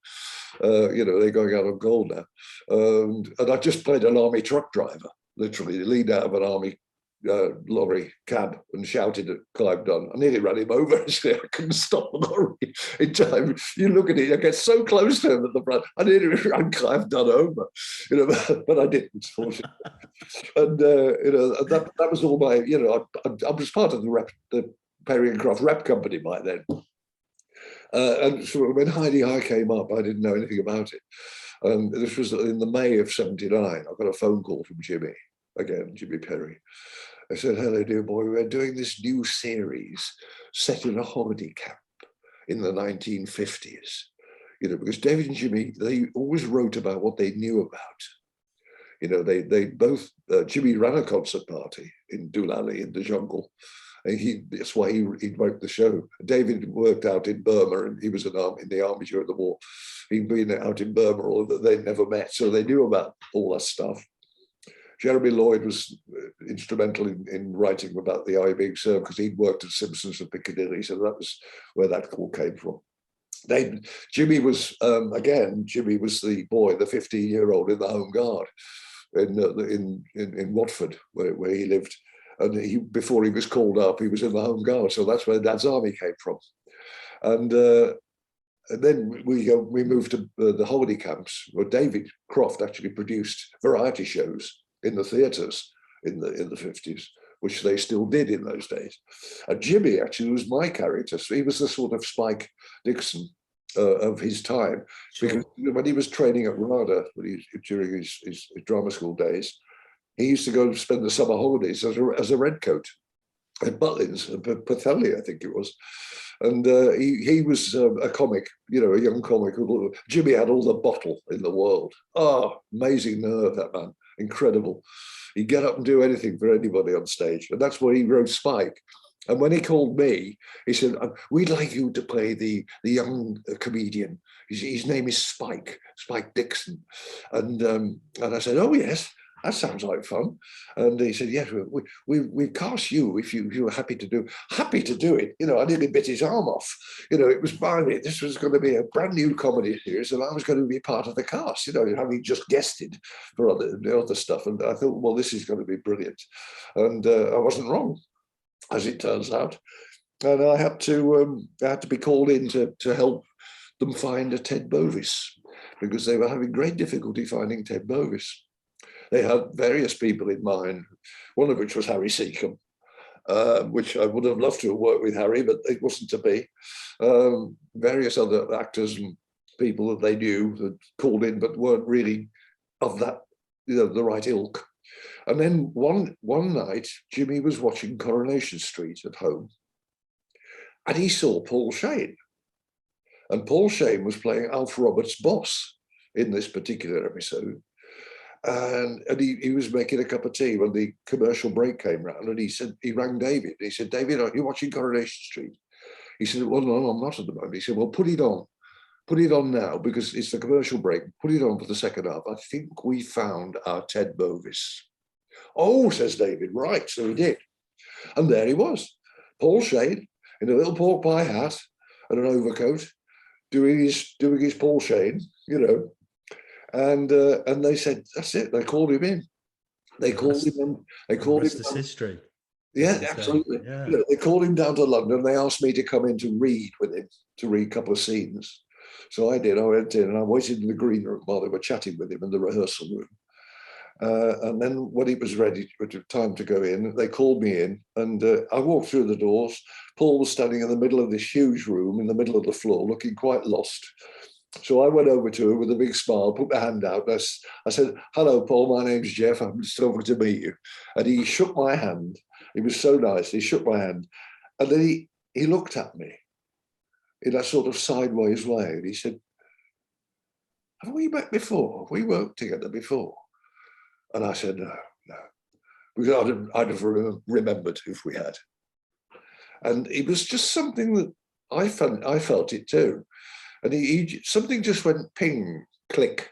They're going out on Gold now. And I just played an army truck driver, literally leaned out of an army lorry cab and shouted at Clive Dunn. I nearly ran him over. I couldn't stop the lorry in time. You look at it, I get so close to him at the front. I nearly ran Clive Dunn over, but I didn't, fortunately. And that was all my. I was part of the Perry and Croft rep company by then. And so when Heidi High came up, I didn't know anything about it. And this was in the May of '79. I got a phone call from Jimmy Perry. I said, "Hello, dear boy, we're doing this new series set in a holiday camp in the 1950s." Because David and Jimmy, they always wrote about what they knew about. They both, Jimmy ran a concert party in Doolally in the jungle. And that's why he wrote the show. David worked out in Burma, and he was in the army during the war. He'd been out in Burma, although they'd never met, so they knew about all that stuff. Jeremy Lloyd was instrumental in writing about the eye being served because he'd worked at Simpsons and Piccadilly, so that was where that all came from. Jimmy was the boy, the 15-year-old in the Home Guard in Watford, where he lived. And before he was called up, he was in the Home Guard, so that's where Dad's Army came from. And then we moved to the holiday camps, where David Croft actually produced variety shows in the theatres in the 50s, which they still did in those days. And Jimmy actually was my character. So he was the sort of Spike Dixon of his time. Sure. Because when he was training at RADA, during his drama school days, he used to go and spend the summer holidays as a redcoat at Butlins, Pathelli, I think it was. And he was a comic, a young comic. Jimmy had all the bottle in the world. Oh, amazing nerve, that man. Incredible. He'd get up and do anything for anybody on stage. And that's why he wrote Spike. And when he called me, he said, "We'd like you to play the young comedian. His name is Spike Dixon." And I said, "Oh, yes. That sounds like fun." And he said, "Yes, we cast you if you were happy to do it." I nearly bit his arm off. It was fine. This was going to be a brand new comedy series, and I was going to be part of the cast. Having just guested for other stuff, and I thought, well, this is going to be brilliant. And I wasn't wrong, as it turns out. And I had to be called in to help them find a Ted Bovis, because they were having great difficulty finding Ted Bovis. They had various people in mind, one of which was Harry Seacombe, which I would have loved to have worked with Harry, but it wasn't to be. Various other actors and people that they knew had called in, but weren't really of that, the right ilk. And then one night, Jimmy was watching Coronation Street at home, and he saw Paul Shane. And Paul Shane was playing Alf Roberts' boss in this particular episode. And he was making a cup of tea when the commercial break came round, and he rang David. He said, "David, are you watching Coronation Street?" He said, "Well, no, I'm not at the moment." He said, "Well, put it on now, because it's the commercial break. Put it on for the second half. I think we found our Ted Bovis." "Oh," says David, "right." So he did. And there he was, Paul Shane, in a little pork pie hat and an overcoat, doing his Paul Shane, And they said, "That's it." They called him in. They called him in. The rest is history. Yeah, As they say. absolutely. Yeah. You know, they called him down to London. They asked me to come in to read with him, to read a couple of scenes. So I did. I went in and I waited in the green room while they were chatting with him in the rehearsal room. And then when it was ready, time to go in, they called me in, and I walked through the doors. Paul was standing in the middle of this huge room, in the middle of the floor, looking quite lost. So I went over to him with a big smile, put my hand out. I said, "Hello, Paul, my name's Jeff. I'm just over to meet you." And he shook my hand. He was so nice. He shook my hand. And then he looked at me in a sort of sideways way. And he said, "Have we met before? Have we worked together before?" And I said, "No, no." Because I'd have remembered if we had. And it was just something that I felt it too. And something just went ping, click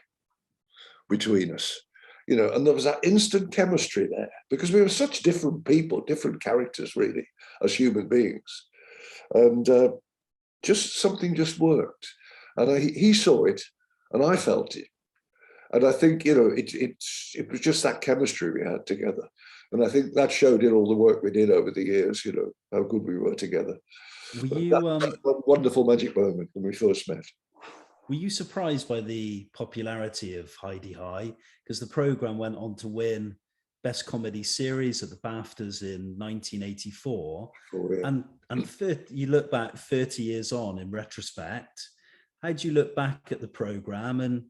between us, you know, and there was that instant chemistry there because we were such different people, different characters, really, as human beings. And just something just worked. And he saw it and I felt it. And I think, you know, it was just that chemistry we had together. And I think that showed in all the work we did over the years, you know, how good we were together. Were you that wonderful magic moment when we first met. were you surprised by the popularity of Heidi High? Because the program went on to win Best Comedy Series at the BAFTAs in 1984. Oh, yeah. And you look back 30 years on in retrospect, how do you look back at the program? And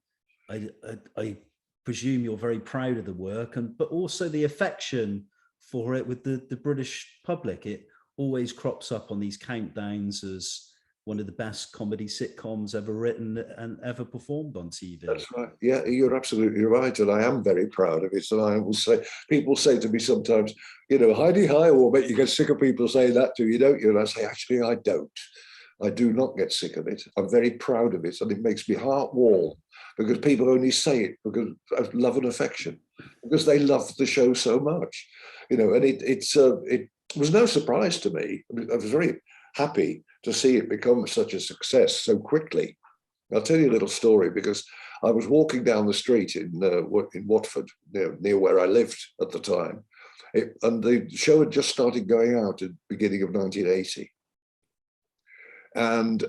I presume you're very proud of the work, but also the affection for it with the British public. It always crops up on these countdowns as one of the best comedy sitcoms ever written and ever performed on TV. That's right. Yeah, you're absolutely right. And I am very proud of it. And I will say, people say to me sometimes, you know, Heidi High will make you get sick of people saying that to you, don't you? And I say, actually, I don't. I do not get sick of it. I'm very proud of it. And it makes me heart warm because people only say it because of love and affection, because they love the show so much, you know, and it was no surprise to me. I was very happy to see it become such a success so quickly. I'll tell you a little story because I was walking down the street in Watford, near where I lived at the time, and the show had just started going out at the beginning of 1980. And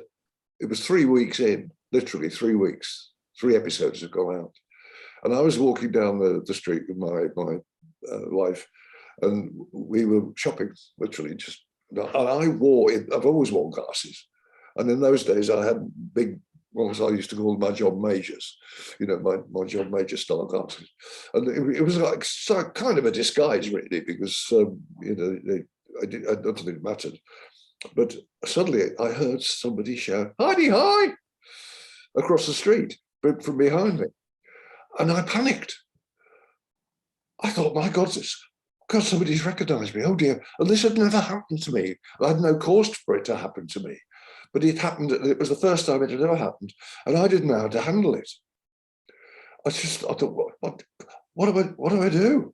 it was 3 weeks in, literally 3 weeks, 3 episodes had gone out. And I was walking down the street with my wife, and we were shopping, literally just. And I've always worn glasses. And in those days, I had big ones I used to call my John Majors, you know, my John Major style glasses. And it was like kind of a disguise, really, because, you know, I don't think it mattered. But suddenly I heard somebody shout, "Heidi High!" across the street from behind me. And I panicked. I thought, my God, somebody's recognized me. Oh dear. And this had never happened to me. I had no cause for it to happen to me. But it happened. It was the first time it had ever happened. And I didn't know how to handle it. I thought, what do I do?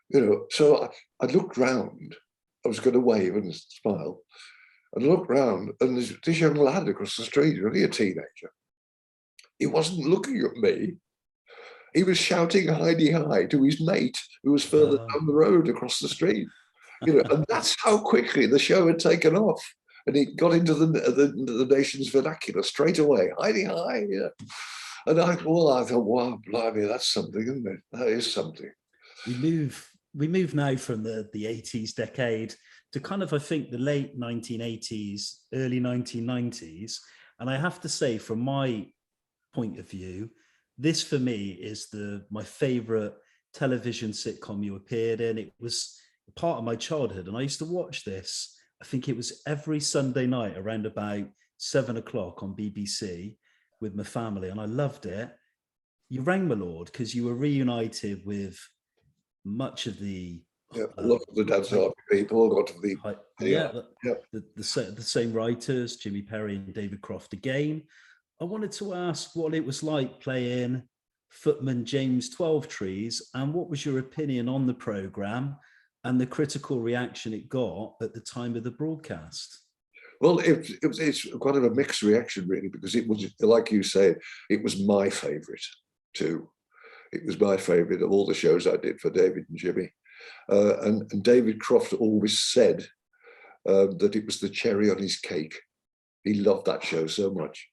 You know, so I looked round. I was going to wave and smile. And looked round, and this young lad across the street, really a teenager. He wasn't looking at me. He was shouting Heidi High to his mate who was further down the road across the street. You know, and that's how quickly the show had taken off. And it got into the nation's vernacular straight away. Heidi High, yeah. And I thought, wow, blimey, that's something, isn't it? That is something. We move now from the 80s decade to kind of, I think, the late 1980s, early 1990s. And I have to say, from my point of view, this for me is my favorite television sitcom you appeared in. It was part of my childhood. And I used to watch this, I think it was every Sunday night around about 7 o'clock on BBC with my family. And I loved it. You rang, my lord, because you were reunited with much of the a lot of the dance art people, a lot of the same writers, Jimmy Perry and David Croft again. I wanted to ask what it was like playing footman James Twelvetrees, and what was your opinion on the programme and the critical reaction it got at the time of the broadcast? Well, it's quite of a mixed reaction, really, because it was, like you say, it was my favourite too. It was my favourite of all the shows I did for David and Jimmy. And David Croft always said that it was the cherry on his cake. He loved that show so much.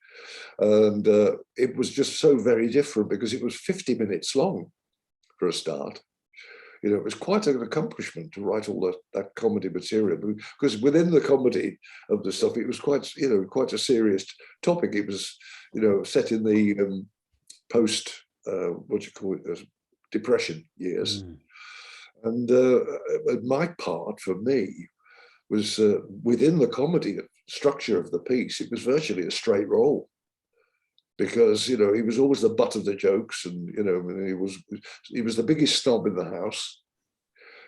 And it was just so very different because it was 50 minutes long for a start. You know, it was quite an accomplishment to write all that comedy material, because within the comedy of the stuff, it was quite, you know, quite a serious topic. It was, you know, set in the post, what do you call it, depression years. And my part for me was within the comedy structure of the piece, it was virtually a straight role. Because, you know, he was always the butt of the jokes, and, you know, he was the biggest snob in the house.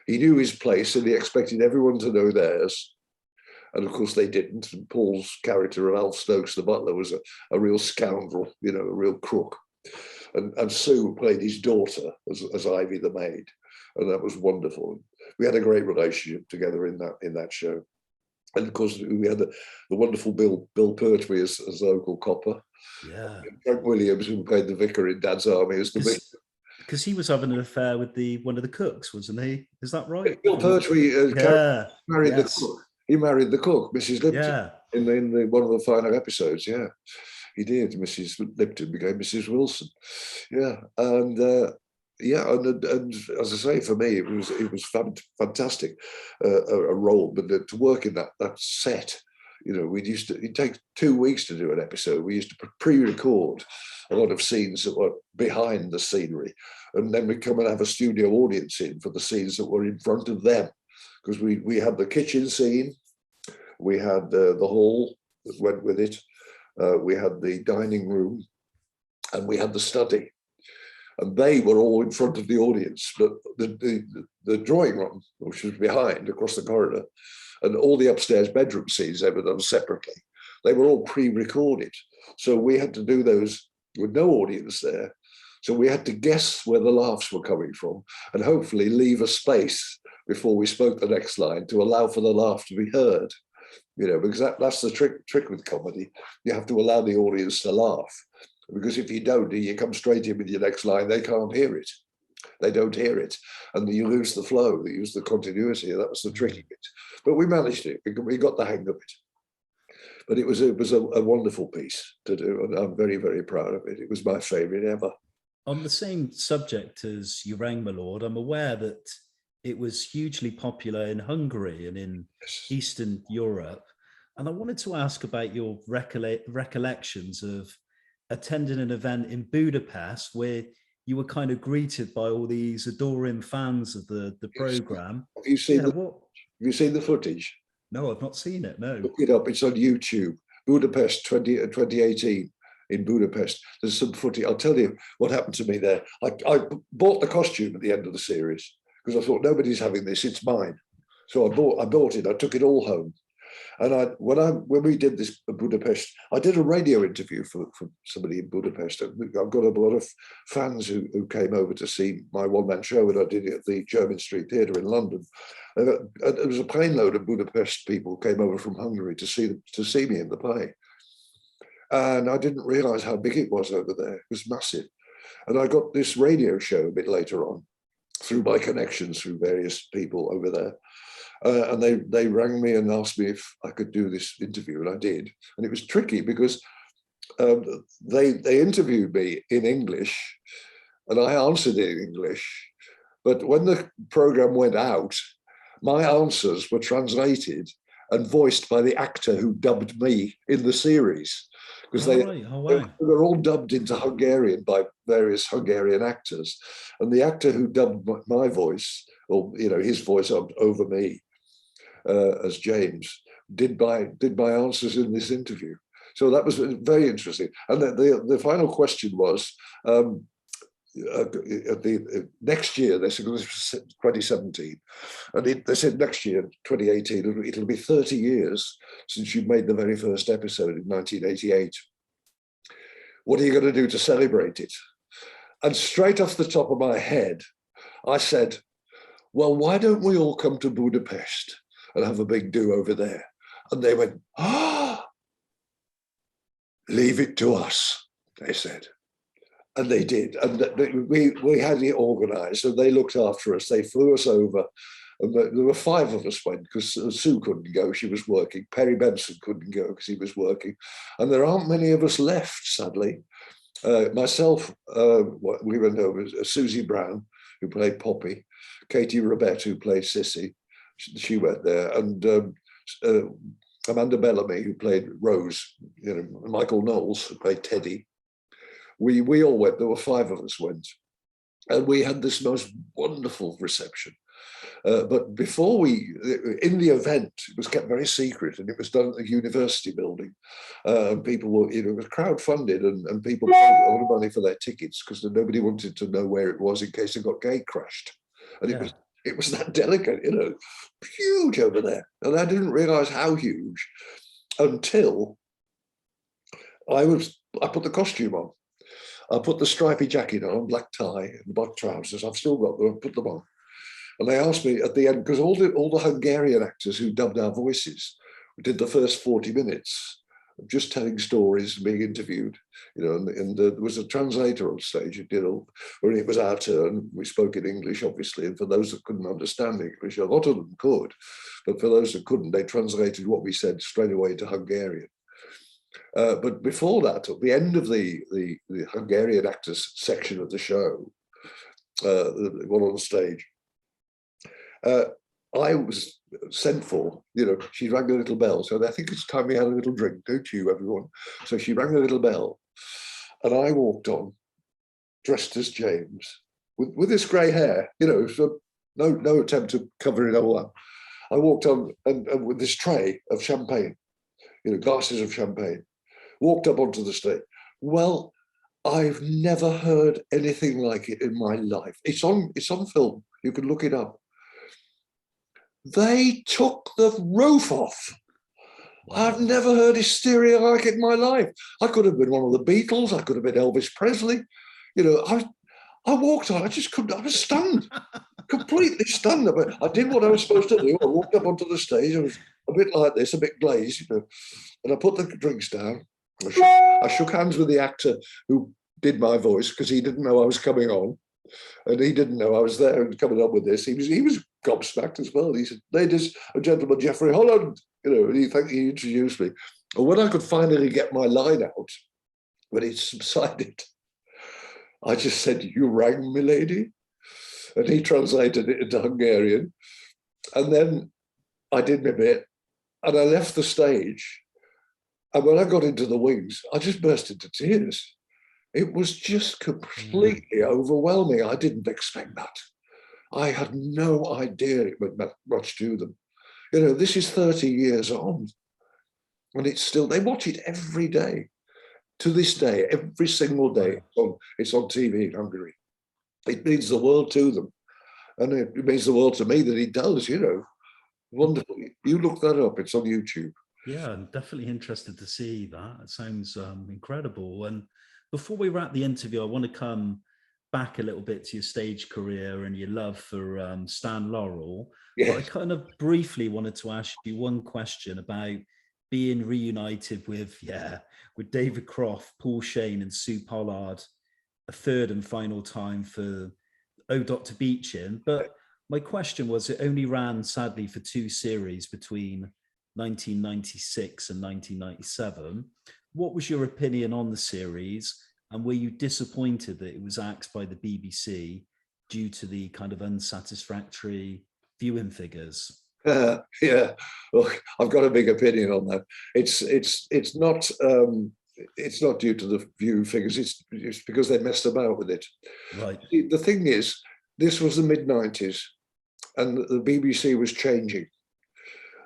He knew his place and he expected everyone to know theirs. And of course they didn't. And Paul's character of Alf Stokes, the butler, was a real scoundrel, you know, a real crook. And Sue played his daughter as Ivy the maid. And that was wonderful. We had a great relationship together in that show. And of course, we had the wonderful Bill Pertwee as local copper. Yeah. Frank Williams, who played the vicar in Dad's Army, as the vicar. Because he was having an affair with one of the cooks, wasn't he? Is that right? Bill Pertwee married the cook. He married the cook, Mrs. Lipton, in one of the final episodes. Yeah, he did. Mrs. Lipton became Mrs. Wilson. Yeah, and and as I say, for me, it was fantastic, a role, but to work in that set. You know, it'd take 2 weeks to do an episode. We used to pre-record a lot of scenes that were behind the scenery. And then we'd come and have a studio audience in for the scenes that were in front of them. Because we had the kitchen scene, we had the hall that went with it, we had the dining room, and we had the study. And they were all in front of the audience. But the drawing room, which was behind, across the corridor, and all the upstairs bedroom scenes, they were done separately. They were all pre-recorded. So we had to do those with no audience there. So we had to guess where the laughs were coming from and hopefully leave a space before we spoke the next line to allow for the laugh to be heard. You know, because that's the trick with comedy. You have to allow the audience to laugh. Because if you don't, you come straight in with your next line, they can't hear it. They don't hear it, and you lose the flow, you lose the continuity. That was the tricky bit, but we managed it. We got the hang of it. But it was a wonderful piece to do, and I'm very, very proud of it. It was my favourite ever. On the same subject as You Rang, My Lord, I'm aware that it was hugely popular in Hungary and in Eastern Europe, and I wanted to ask about your recollections of attending an event in Budapest where you were kind of greeted by all these adoring fans of the program. Have you seen the footage? No, I've not seen it. No. Look it up. It's on YouTube. Budapest 2018 in Budapest. There's some footage. I'll tell you what happened to me there. I bought the costume at the end of the series because I thought nobody's having this. It's mine. So I bought it. I took it all home. And when we did this in Budapest, I did a radio interview for somebody in Budapest. I've got a lot of fans who came over to see my one-man show, and I did it at the Jermyn Street Theatre in London. And it was a plane load of Budapest people came over from Hungary to see me in the play. And I didn't realise how big it was over there. It was massive. And I got this radio show a bit later on through my connections through various people over there. And they rang me and asked me if I could do this interview, and I did. And it was tricky because they interviewed me in English, and I answered in English. But when the program went out, my answers were translated and voiced by the actor who dubbed me in the series, because they were all dubbed into Hungarian by various Hungarian actors, and the actor who dubbed my voice, or his voice over me as James, did my answers in this interview. So that was very interesting. And the final question was, the next year, they said, 2017, and they said next year, 2018, it'll be 30 years since you made the very first episode in 1988. What are you going to do to celebrate it? And straight off the top of my head, I said, well, why don't we all come to Budapest and have a big do over there? And they went, leave it to us, they said. And they did. And we had it organised, and they looked after us. They flew us over. And there were 5 of us went, because Sue couldn't go, she was working. Perry Benson couldn't go because he was working. And there aren't many of us left, sadly. Myself, we went over, Susie Brown, who played Poppy, Katie Rabette, who played Sissy, she went there, and Amanda Bellamy, who played Rose, you know, Michael Knowles, who played Teddy. We all went, there were 5 of us went. And we had this most wonderful reception. But before in the event, it was kept very secret, and it was done at the university building. People were, you know, it was crowdfunded, and people paid a lot of money for their tickets because nobody wanted to know where it was in case they got gate crashed. And it was that delicate, you know, huge over there. And I didn't realize how huge until I put the costume on. I put the stripy jacket on, black tie, and black trousers. I've still got them, I put them on. And they asked me at the end, because all the Hungarian actors who dubbed our voices did the first 40 minutes of just telling stories and being interviewed, you know, and there was a translator on stage who did all, when it was our turn, we spoke in English, obviously, and for those that couldn't understand English, a lot of them could, but for those that couldn't, they translated what we said straight away to Hungarian. But before that, at the end of the Hungarian actors section of the show, the one on the stage, I was sent for, you know, she rang a little bell. So I think it's time we had a little drink, don't you, everyone? So she rang a little bell, and I walked on, dressed as James, with this grey hair, you know, so no attempt to cover it all up. I walked on and with this tray of champagne, you know, glasses of champagne, walked up onto the stage. Well, I've never heard anything like it in my life. It's on film. You can look it up. They took the roof off. Wow. I've never heard hysteria like it in my life. I could have been one of the Beatles. I could have been Elvis Presley. You know, I walked on. I just couldn't. I was stunned, completely stunned. I did what I was supposed to do. I walked up onto the stage. I was a bit like this, a bit glazed, you know, and I put the drinks down. I shook hands with the actor who did my voice because he didn't know I was coming on. And he didn't know I was there and coming up with this. He was gobsmacked as well. He said, "Ladies and gentlemen, Jeffrey Holland," you know, and he introduced me. And when I could finally get my line out, when it subsided, I just said, "You rang me, lady?" And he translated it into Hungarian. And then I did my bit, and I left the stage. And when I got into the wings, I just burst into tears. It was just completely overwhelming. I didn't expect that. I had no idea it would meant much to them. You know, this is 30 years on, and it's still, they watch it every day. To this day, every single day, it's on TV in Hungary. It means the world to them. And it means the world to me that it does, you know. Wonderful. You look that up, it's on YouTube. Yeah, I'm definitely interested to see that. It sounds incredible. And before we wrap the interview, I want to come back a little bit to your stage career and your love for Stan Laurel. Yes. But I kind of briefly wanted to ask you one question about being reunited with David Croft, Paul Shane and Sue Pollard a third and final time for Oh Dr. Beeching. But my question was, it only ran sadly for 2 series between 1996 and 1997. What was your opinion on the series, and were you disappointed that it was axed by the BBC due to the kind of unsatisfactory viewing figures? Yeah, well, I've got a big opinion on that. It's not due to the viewing figures. It's because they messed about with it. Right. The thing is, this was the mid-90s, and the BBC was changing.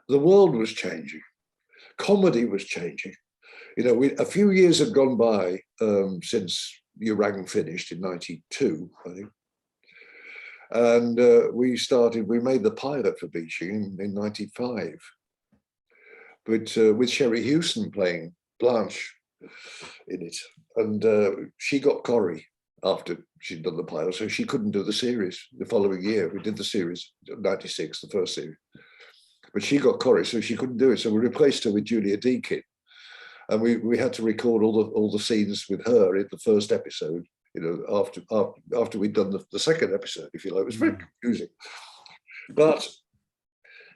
The world was changing. Comedy was changing. You know, a few years had gone by since Urang finished in 92, I think. And we made the pilot for Beeching in 95, but with Sherry Hewson playing Blanche in it. And she got Corrie after she'd done the pilot, so she couldn't do the series the following year. We did the series, 96, the first series. But she got Corrie, so she couldn't do it. So we replaced her with Julia Deakin. And we had to record all the scenes with her in the first episode after we'd done the second episode, if you like. It was very confusing. But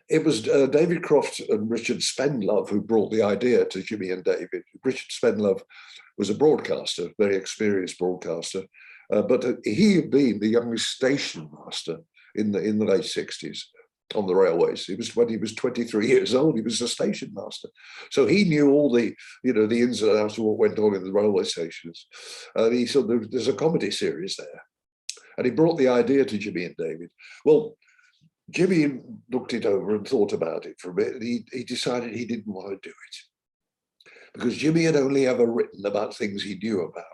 it was David Croft and Richard Spenlove who brought the idea to Jimmy and David. Richard Spenlove was a broadcaster, very experienced broadcaster, but he had been the youngest station master in the late 60s on the railways. When he was 23 years old, he was a station master. So he knew all the ins and outs of what went on in the railway stations. And he said there's a comedy series there. And he brought the idea to Jimmy and David. Well, Jimmy looked it over and thought about it for a bit, and he decided he didn't want to do it because Jimmy had only ever written about things he knew about,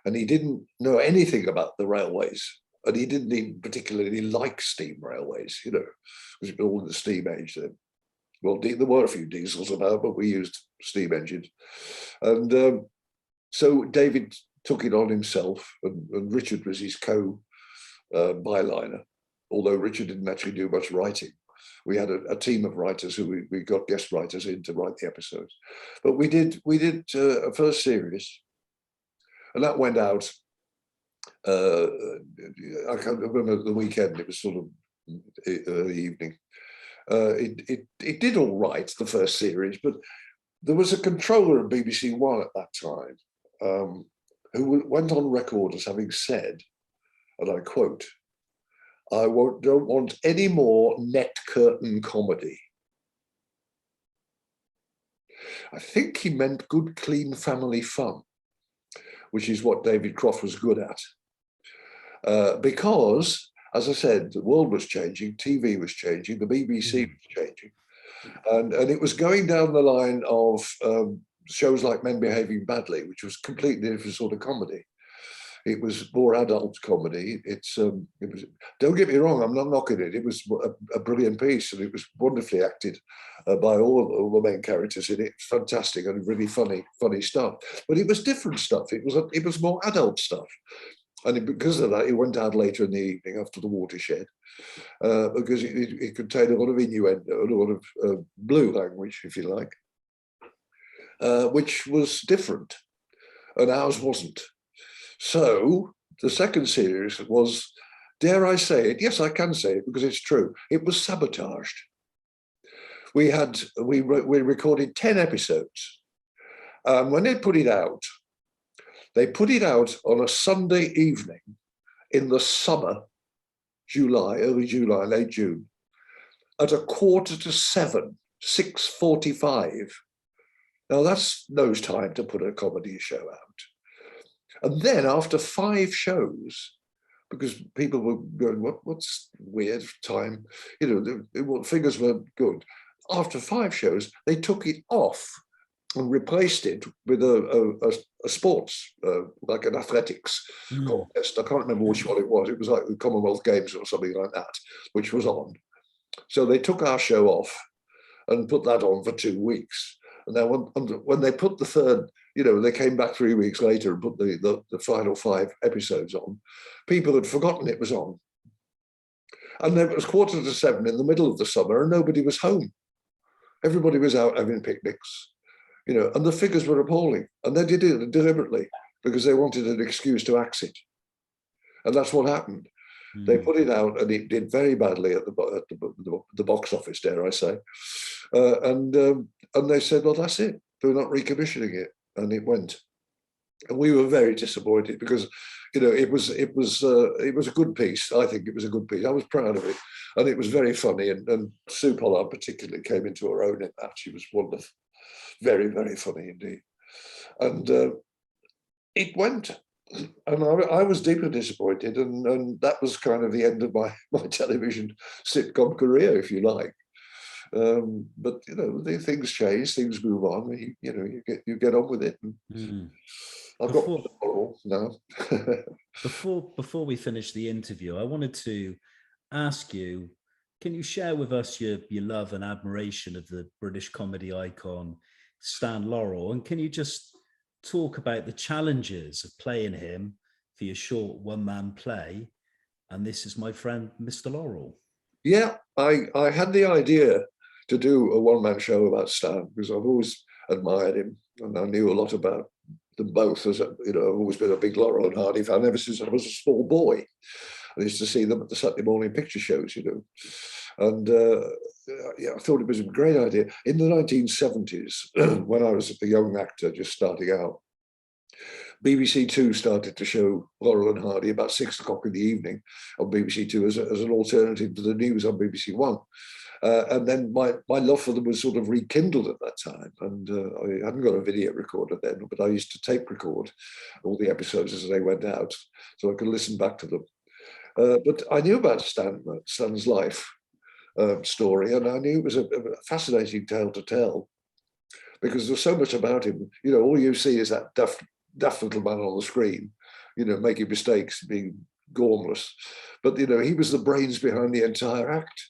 and he didn't know anything about the railways, and he didn't even particularly like steam railways, because it was all in the steam age then. Well, there were a few diesels about, but we used steam engines. And so David took it on himself, and Richard was his co-byliner. Although Richard didn't actually do much writing. We had a team of writers who we got guest writers in to write the episodes. But we did a first series, and that went out, I can't remember the weekend, it was sort of early evening. It did all right, the first series, but there was a controller at BBC One at that time who went on record as having said, and I quote, "I don't want any more net curtain comedy." I think he meant good, clean family fun, which is what David Croft was good at. Because, as I said, the world was changing, TV was changing, the BBC was changing. And it was going down the line of shows like Men Behaving Badly, which was completely different sort of comedy. It was more adult comedy. It was. Don't get me wrong, I'm not knocking it. It was a brilliant piece, and it was wonderfully acted by all the main characters in it. Fantastic and really funny stuff. But it was different stuff. It was more adult stuff, and because of that, it went out later in the evening after the Watershed, because it contained a lot of innuendo and a lot of blue language, if you like, which was different, and ours wasn't. So the second series was, dare I say it? Yes, I can say it because it's true. It was sabotaged. We recorded 10 episodes. When they put it out on a Sunday evening in the summer, early July, late June, at 6:45. 6:45. Now that's no time to put a comedy show out. And then after 5 shows, because people were going, what's weird time? The figures were good. After 5 shows, they took it off and replaced it with a sports, like an athletics contest. I can't remember which one it was. It was like the Commonwealth Games or something like that, which was on. So they took our show off and put that on for 2 weeks. And then when they put the third, they came back 3 weeks later and put the final 5 episodes on, people had forgotten it was on. And then it was 6:45 in the middle of the summer and nobody was home. Everybody was out having picnics, and the figures were appalling. And they did it deliberately because they wanted an excuse to axe it. And that's what happened. They put it out and it did very badly at the box office, dare I say. And they said, well, that's it. They're not recommissioning it. And it went. And we were very disappointed because, it was a good piece. I think it was a good piece. I was proud of it. And it was very funny. And Sue Pollard particularly came into her own in that. She was wonderful. Very, very funny indeed. And it went. And I was deeply disappointed, and that was kind of the end of my television sitcom career, if you like. But the things change, things move on. You get on with it. I've got all now. Before we finish the interview, I wanted to ask you: can you share with us your love and admiration of the British comedy icon Stan Laurel, and can you just talk about the challenges of playing him for your short one-man play? And this is my friend, Mr. Laurel. Yeah, I had the idea to do a one-man show about Stan because I've always admired him and I knew a lot about them both. As I've always been a big Laurel and Hardy fan ever since I was a small boy. I used to see them at the Saturday morning picture shows, and yeah, I thought it was a great idea. In the 1970s, when I was a young actor just starting out, BBC Two started to show Laurel and Hardy about 6 o'clock in the evening on BBC Two as an alternative to the news on BBC One. And then my love for them was sort of rekindled at that time. And I hadn't got a video recorder then, but I used to tape record all the episodes as they went out so I could listen back to them. But I knew about Stan's life story, and I knew it was a fascinating tale to tell because there's so much about him. All you see is that daft little man on the screen, making mistakes, being gormless. But, he was the brains behind the entire act.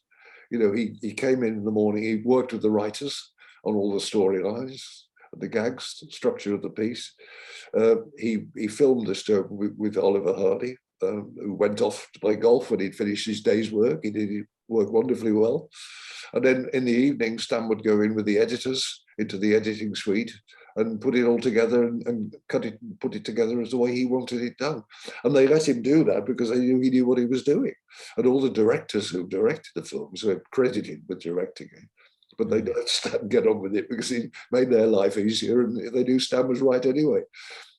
He came in the morning, he worked with the writers on all the storylines, the gags, the structure of the piece. He filmed this with Oliver Hardy, who went off to play golf when he'd finished his day's work. He did work wonderfully well. And then in the evening, Stan would go in with the editors into the editing suite and put it all together and put it together as the way he wanted it done. And they let him do that because they knew he knew what he was doing. And all the directors who directed the films were credited with directing it. But they let Stan get on with it because he made their life easier and they knew Stan was right anyway.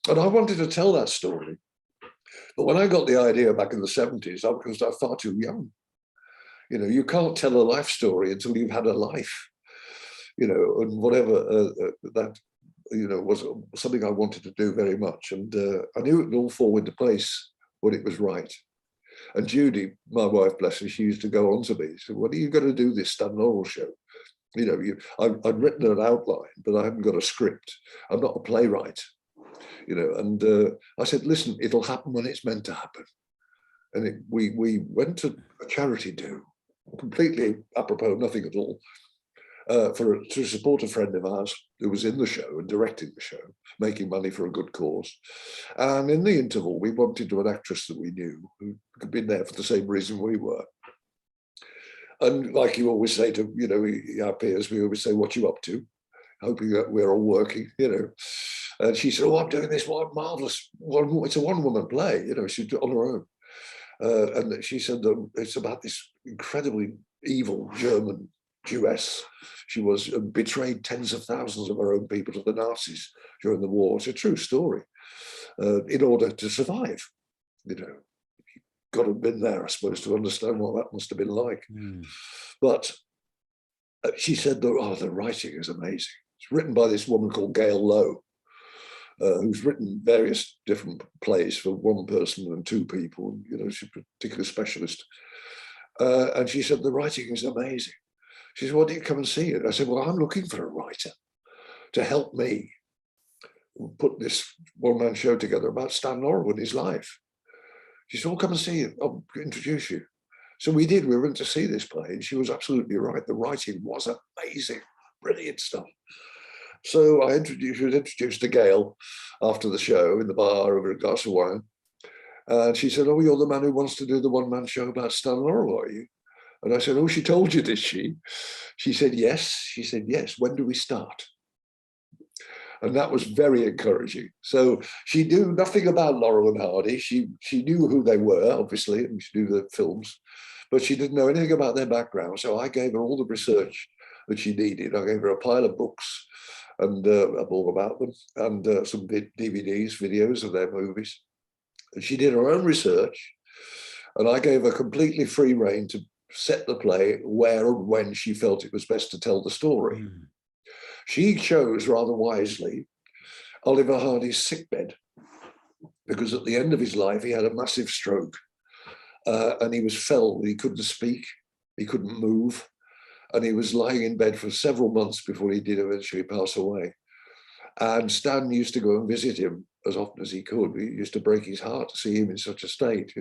And I wanted to tell that story. But when I got the idea back in the 70s, I was far too young. You can't tell a life story until you've had a life, and whatever that, was something I wanted to do very much. And I knew it would all fall into place when it was right. And Judy, my wife, bless her, she used to go on to me. She said, "What are you going to do this Stan Laurel show?" I'd written an outline, but I haven't got a script. I'm not a playwright, And I said, "Listen, it'll happen when it's meant to happen." And we went to a charity do, completely apropos, nothing at all, to support a friend of ours who was in the show and directing the show, making money for a good cause. And in the interval, we bumped into an actress that we knew who had been there for the same reason we were. And like you always say to, our peers, we always say, "What you up to?" Hoping that we're all working, And she said, "Oh, I'm doing this one marvelous one. It's a one-woman play, she's on her own." And she said that it's about this incredibly evil German Jewess. She was betrayed tens of thousands of her own people to the Nazis during the war. It's a true story. In order to survive, you've got to have been there, I suppose, to understand what that must have been like. But she said, the writing is amazing. It's written by this woman called Gail Lowe, who's written various different plays for one person and two people. She's a particular specialist. And she said, the writing is amazing. She said, "Why don't you come and see it?" I said, "Well, I'm looking for a writer to help me put this one-man show together about Stan Laurel and his life." She said, "Well, come and see it. I'll introduce you." So we did. We went to see this play, and she was absolutely right. The writing was amazing, brilliant stuff. So I was introduced to Gail after the show in the bar over a glass of wine. And she said, "Oh, you're the man who wants to do the one-man show about Stan Laurel, are you?" And I said, "Oh, she told you, did she?" She said, "Yes." She said, "Yes. When do we start?" And that was very encouraging. So she knew nothing about Laurel and Hardy. She knew who they were, obviously, and she knew the films, but she didn't know anything about their background. So I gave her all the research that she needed. I gave her a pile of books and all about them, and some DVDs, videos of their movies. And she did her own research, and I gave her completely free rein to set the play where and when she felt it was best to tell the story. She chose, rather wisely, Oliver Hardy's sickbed, because at the end of his life, he had a massive stroke, and he was felled. He couldn't speak, he couldn't move, and he was lying in bed for several months before he did eventually pass away. And Stan used to go and visit him as often as he could. He used to break his heart to see him in such a state,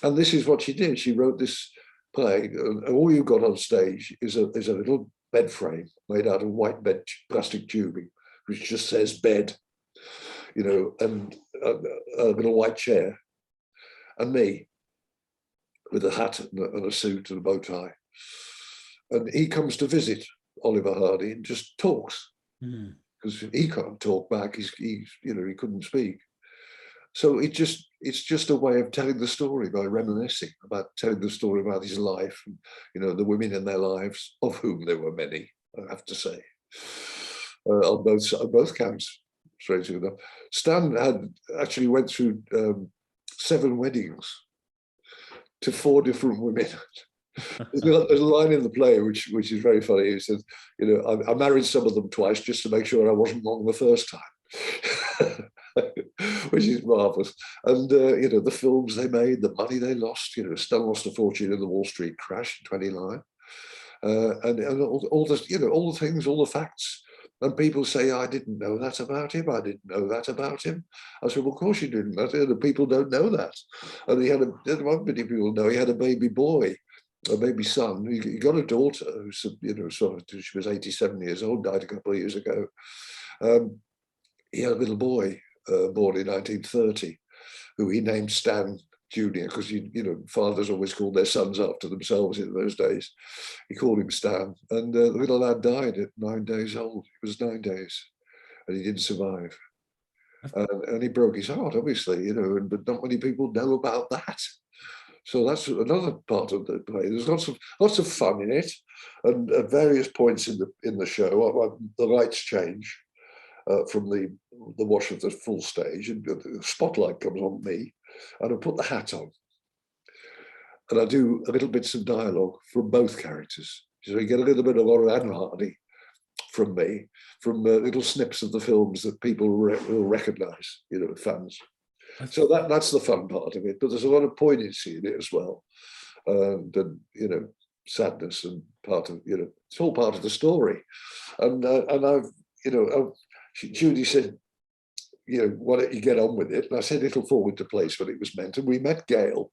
And this is what she did. She wrote this play, and all you got on stage is a little bed frame made out of white plastic tubing, which just says bed, and a little white chair, and me with a hat and a suit and a bow tie. And he comes to visit Oliver Hardy and just talks, because he can't talk back. He couldn't speak. So it's just a way of telling the story by reminiscing about telling the story about his life, and, the women in their lives, of whom there were many, I have to say, on both counts. Strangely enough, Stan had actually went through 7 weddings to 4 different women. There's a line in the play which is very funny. He says, I married some of them twice just to make sure I wasn't wrong the first time. Which is marvelous. And the films they made, the money they lost. Stan lost a fortune in the Wall Street crash in 29, and all the things, all the facts. And people say, I didn't know that about him. I didn't know that about him. I said, well, of course you didn't. The people don't know that. And many people know he had a baby boy, a baby son. He got a daughter who's, she was 87 years old, died a couple of years ago. He had a little boy born in 1930, who he named Stan Jr., because fathers always called their sons after themselves in those days. He called him Stan, and the little lad died at 9 days old. He was 9 days, and he didn't survive. And he broke his heart, obviously, but not many people know about that. So that's another part of the play. There's lots of fun in it, and at various points in the show, the lights change from the wash of the full stage, and the spotlight comes on me, and I put the hat on, and I do a little bits of dialogue from both characters. So you get a little bit of Laurel and Hardy from me, from little snips of the films that people will recognise, fans. So that's the fun part of it. But there's a lot of poignancy in it as well, and sadness, and part of it's all part of the story. And I've Judy said, why don't you get on with it? And I said it'll fall into place when it was meant. And we met Gail,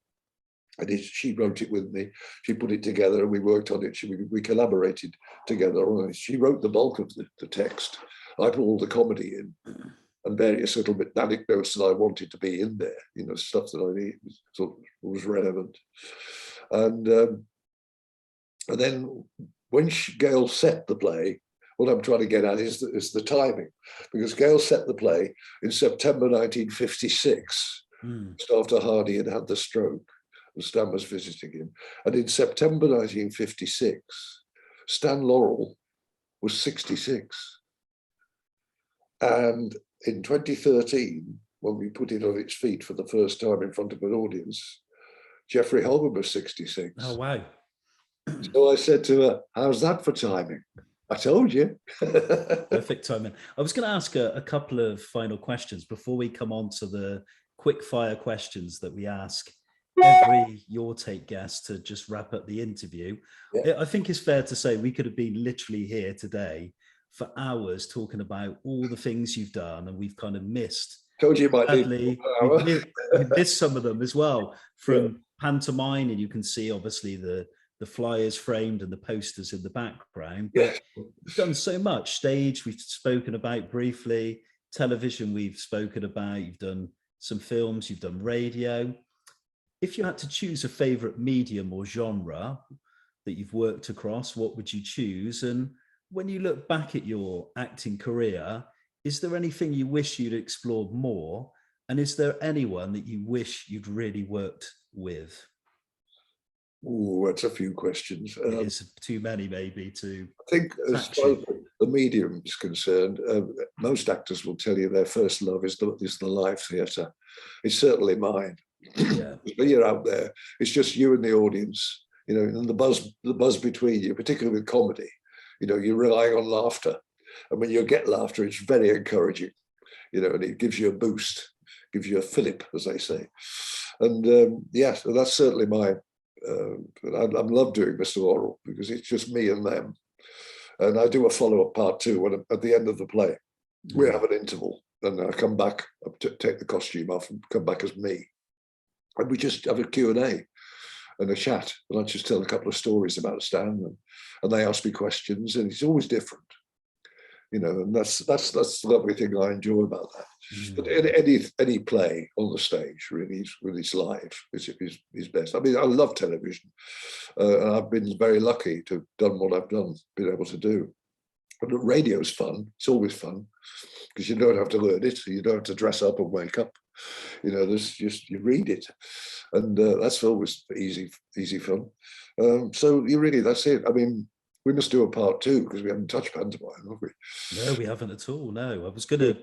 and she wrote it with me. She put it together, and we worked on it. We collaborated together. She wrote the bulk of the text. I put all the comedy in, and various little bit anecdotes that I wanted to be in there. Stuff that I thought was relevant. And then when Gail set the play, what I'm trying to get at is the timing, because Gail set the play in September 1956, just after Hardy had had the stroke, and Stan was visiting him. And in September 1956, Stan Laurel was 66. And in 2013, when we put it on its feet for the first time in front of an audience, Jeffrey Holland was 66. Oh, wow. So I said to her, how's that for timing? I told you. Perfect timing. I was going to ask a couple of final questions before we come on to the quick fire questions that we ask every Your Take guest to just wrap up the interview. Yeah. I think it's fair to say we could have been literally here today for hours talking about all the things you've done, and we've kind of missed. Told you might sadly, we've missed some of them as well, from pantomime, and you can see obviously the flyers framed and the posters in the background. But you've done so much. Stage we've spoken about briefly, television we've spoken about, you've done some films, you've done radio. If you had to choose a favorite medium or genre that you've worked across, what would you choose? And when you look back at your acting career, is there anything you wish you'd explored more? And is there anyone that you wish you'd really worked with? Oh, that's a few questions. It's too many, maybe, to. I think as far as the medium is concerned, most actors will tell you their first love is the live theatre. It's certainly mine. Yeah. When you're out there, it's just you and the audience, and the buzz between you, particularly with comedy. You're relying on laughter, and when you get laughter, it's very encouraging. And it gives you a boost, gives you a fillip, as they say. And yes, that's certainly mine. I love doing Mr. Laurel because it's just me and them. And I do a follow-up part 2 when at the end of the play. We have an interval, and I come back, take the costume off and come back as me. And we just have a Q&A and a chat. And I just tell a couple of stories about Stan, and they ask me questions, and it's always different. And that's the lovely thing I enjoy about that. But any play on the stage really when it's live is best. I mean, I love television, and I've been very lucky to have done what I've done, been able to do. But radio's fun. It's always fun because you don't have to learn it. You don't have to dress up and wake up. There's just, you read it, and that's always easy fun. So that's it. I mean, we must do a part 2 because we haven't touched pantomime, have we? No, we haven't at all. No, I was going to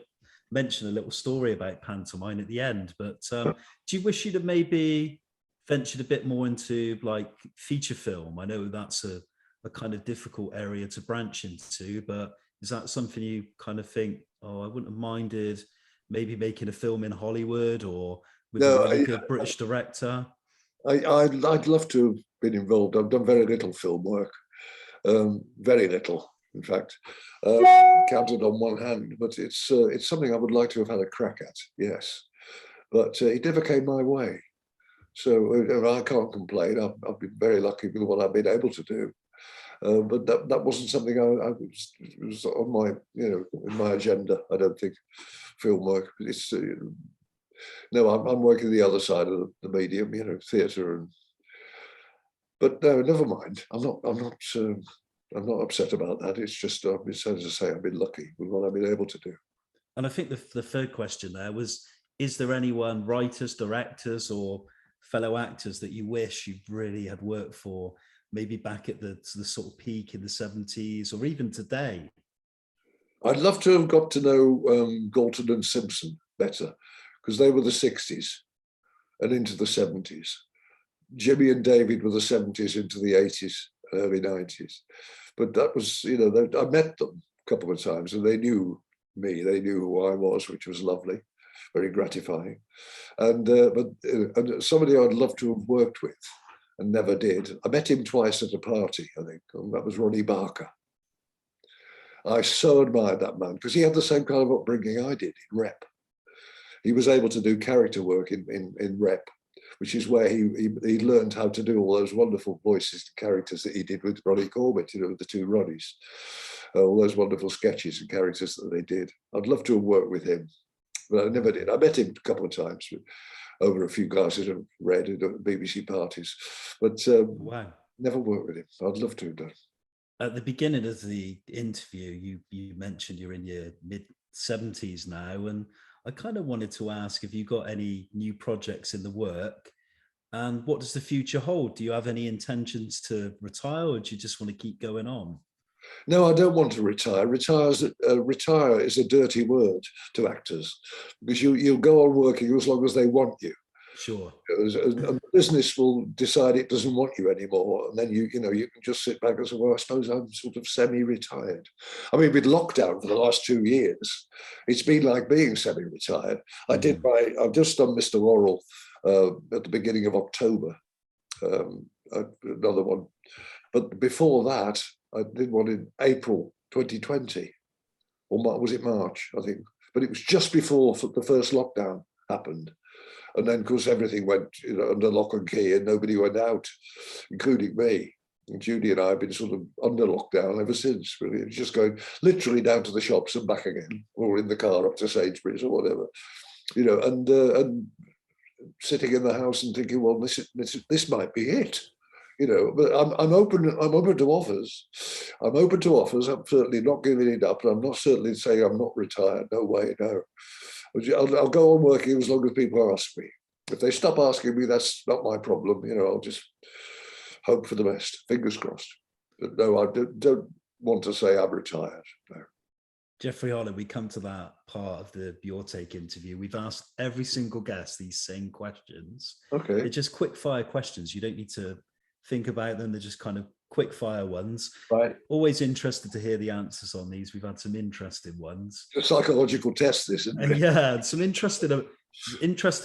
mention a little story about pantomime at the end, but do you wish you'd have maybe ventured a bit more into like feature film? I know that's a kind of difficult area to branch into, but is that something you kind of think, oh, I wouldn't have minded maybe making a film in Hollywood or with a really good British director? I'd love to have been involved. I've done very little film work, very little, in fact, counted on one hand. But it's something I would like to have had a crack at, yes. But it never came my way, so I can't complain. I've been very lucky with what I've been able to do. But that wasn't something it was on my, in my agenda. I don't think film work. It's no, I'm working the other side of the medium, theatre, but no, never mind. I'm not upset about that. It's just, as I say, I've been lucky with what I've been able to do. And I think the third question there was: is there anyone, writers, directors, or fellow actors that you wish you really had worked for? Maybe back at the sort of peak in the 70s or even today? I'd love to have got to know Galton and Simpson better, because they were the 60s and into the 70s. Jimmy and David were the 70s into the 80s, early 90s. But that was, I met them a couple of times and they knew me, they knew who I was, which was lovely, very gratifying. And but somebody I'd love to have worked with and never did. I met him twice at a party, I think. That was Ronnie Barker. I so admired that man because he had the same kind of upbringing I did in rep. He was able to do character work in rep, which is where he learned how to do all those wonderful voices and characters that he did with Ronnie Corbett, the two Ronnies, all those wonderful sketches and characters that they did. I'd love to have worked with him, but I never did. I met him a couple of times over a few glasses of red at BBC parties, but wow, never worked with him. I'd love to have done. At the beginning of the interview, you mentioned you're in your mid-70s now, and I kind of wanted to ask if you got any new projects in the work, and what does the future hold? Do you have any intentions to retire, or do you just want to keep going on? No, I don't want to retire. Retire is a dirty word to actors, because you'll go on working as long as they want you. Sure. And the business will decide it doesn't want you anymore, and then you can just sit back and say, well, I suppose I'm sort of semi-retired. I mean, with lockdown for the last 2 years, it's been like being semi-retired. I've just done Mr. Laurel at the beginning of October, another one. But before that, I did one in April 2020, or was it March, I think? But it was just before the first lockdown happened. And then, of course, everything went under lock and key and nobody went out, including me. And Judy and I have been sort of under lockdown ever since, really. It's just going literally down to the shops and back again, or in the car up to Sainsbury's or whatever, and sitting in the house and thinking, well, this might be it. But I'm open to offers. I'm open to offers. I'm certainly not giving it up. And I'm not certainly saying I'm not retired. No way, no. I'll go on working as long as people ask me. If they stop asking me, that's not my problem. I'll just hope for the best. Fingers crossed. But no, I don't want to say I'm retired. No. Jeffrey Holland, we come to that part of the Your Take interview. We've asked every single guest these same questions. Okay. They're just quick fire questions. You don't need to think about them. They're just kind of quick fire ones. Right. Always interested to hear the answers on these. We've had some interesting ones. A psychological test, this, isn't it? Yeah, some interesting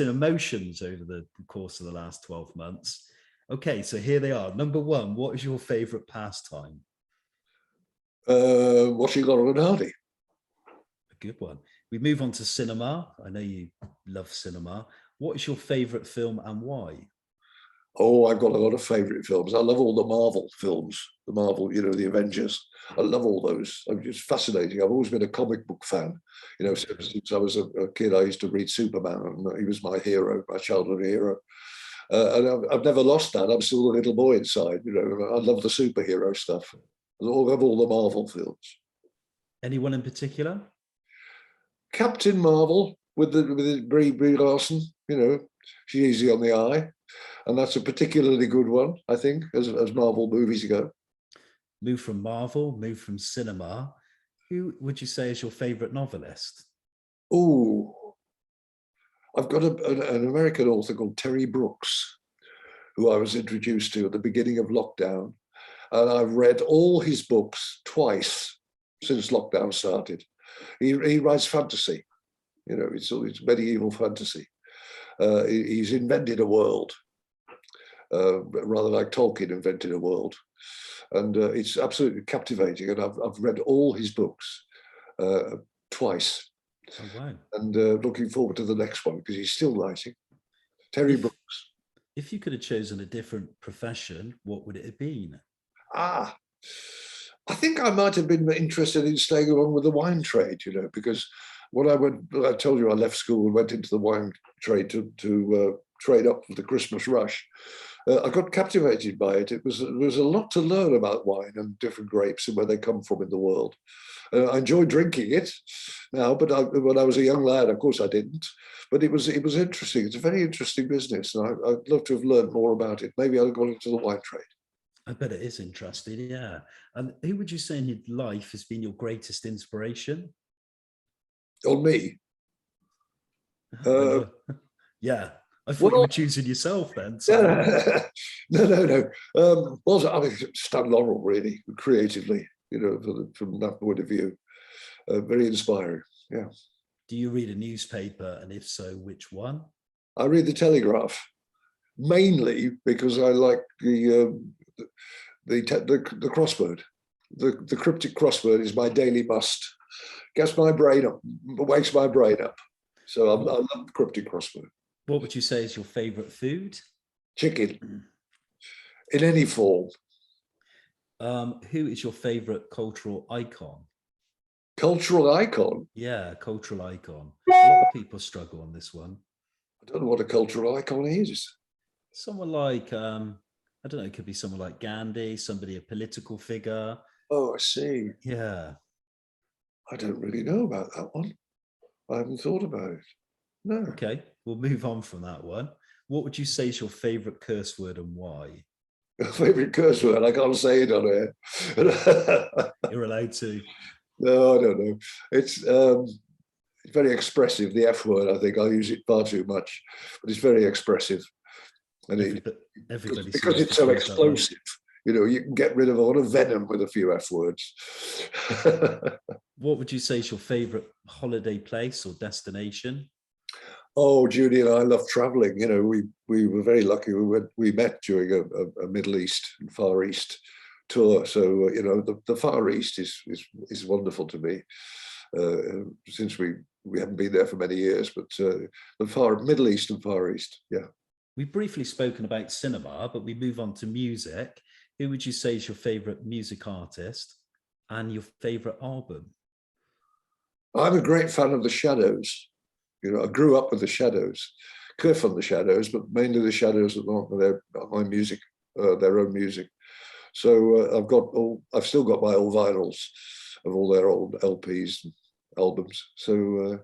emotions over the course of the last 12 months. Okay, so here they are. Number one, what is your favorite pastime? Watching Laurel and Hardy. A good one. We move on to cinema. I know you love cinema. What is your favorite film and why? Oh, I've got a lot of favorite films. I love all the Marvel films, the Marvel, the Avengers. I love all those. I'm just fascinating. I've always been a comic book fan. Since I was a kid, I used to read Superman, and he was my hero, my childhood hero. And I've never lost that. I'm still a little boy inside. I love the superhero stuff. I love all the Marvel films. Anyone in particular? Captain Marvel with the Brie Larson, you know, she's easy on the eye. And that's a particularly good one, I think, as Marvel movies go. Move from Marvel, move from cinema. Who would you say is your favorite novelist? Oh, I've got an American author called Terry Brooks, who I was introduced to at the beginning of lockdown. And I've read all his books twice since lockdown started. He writes fantasy, you know, it's medieval fantasy. He's invented a world, rather like Tolkien invented a world. And it's absolutely captivating. And I've read all his books twice. Oh, wow. And looking forward to the next one because he's still writing. Terry Brooks. If you could have chosen a different profession, what would it have been? I think I might have been interested in staying along with the wine trade, you know, because when I told you I left school and went into the wine trade to trade up for the Christmas rush. I got captivated by it. There was a lot to learn about wine and different grapes and where they come from in the world. I enjoy drinking it now, but when I was a young lad, of course I didn't. But it was interesting. It's a very interesting business, and I'd love to have learned more about it. Maybe I'd have gone into the wine trade. I bet it is interesting, yeah. And who would you say in your life has been your greatest inspiration? On me? Yeah, I thought you were choosing yourself then. So. No. Well, I mean, Stan Laurel, really, creatively, you know, from that point of view. Very inspiring, yeah. Do you read a newspaper, and if so, which one? I read the Telegraph, mainly because I like the crossword. The cryptic crossword is my daily must. Gets my brain up, wakes my brain up. So I love the cryptic crossword. What would you say is your favorite food? Chicken, in any form. Who is your favorite cultural icon? Cultural icon? Yeah, cultural icon. A lot of people struggle on this one. I don't know what a cultural icon is. Someone like, I don't know, it could be someone like Gandhi, somebody, a political figure. Oh, I see. Yeah. I don't really know about that one. I haven't thought about it. No. Okay, we'll move on from that one. What would you say is your favorite curse word and why? Your favorite curse word? I can't say it on air. You're allowed to. No, I don't know. It's very expressive, the F word. I think I use it far too much, but it's very expressive. And everybody because it's so explosive, you know, you can get rid of a lot of venom with a few F words. What would you say is your favorite holiday place or destination? Oh, Judy and I love traveling. You know, we were very lucky. We met during a Middle East and Far East tour. So you know, the Far East is wonderful to me. Since we haven't been there for many years, but the Middle East and Far East, yeah. We've briefly spoken about cinema, but we move on to music. Who would you say is your favorite music artist and your favorite album? I'm a great fan of the Shadows. You know, I grew up with the Shadows, Cliff and the Shadows, but mainly the Shadows that my music, their own music. So I've still got my old vinyls of all their old LPs and albums. So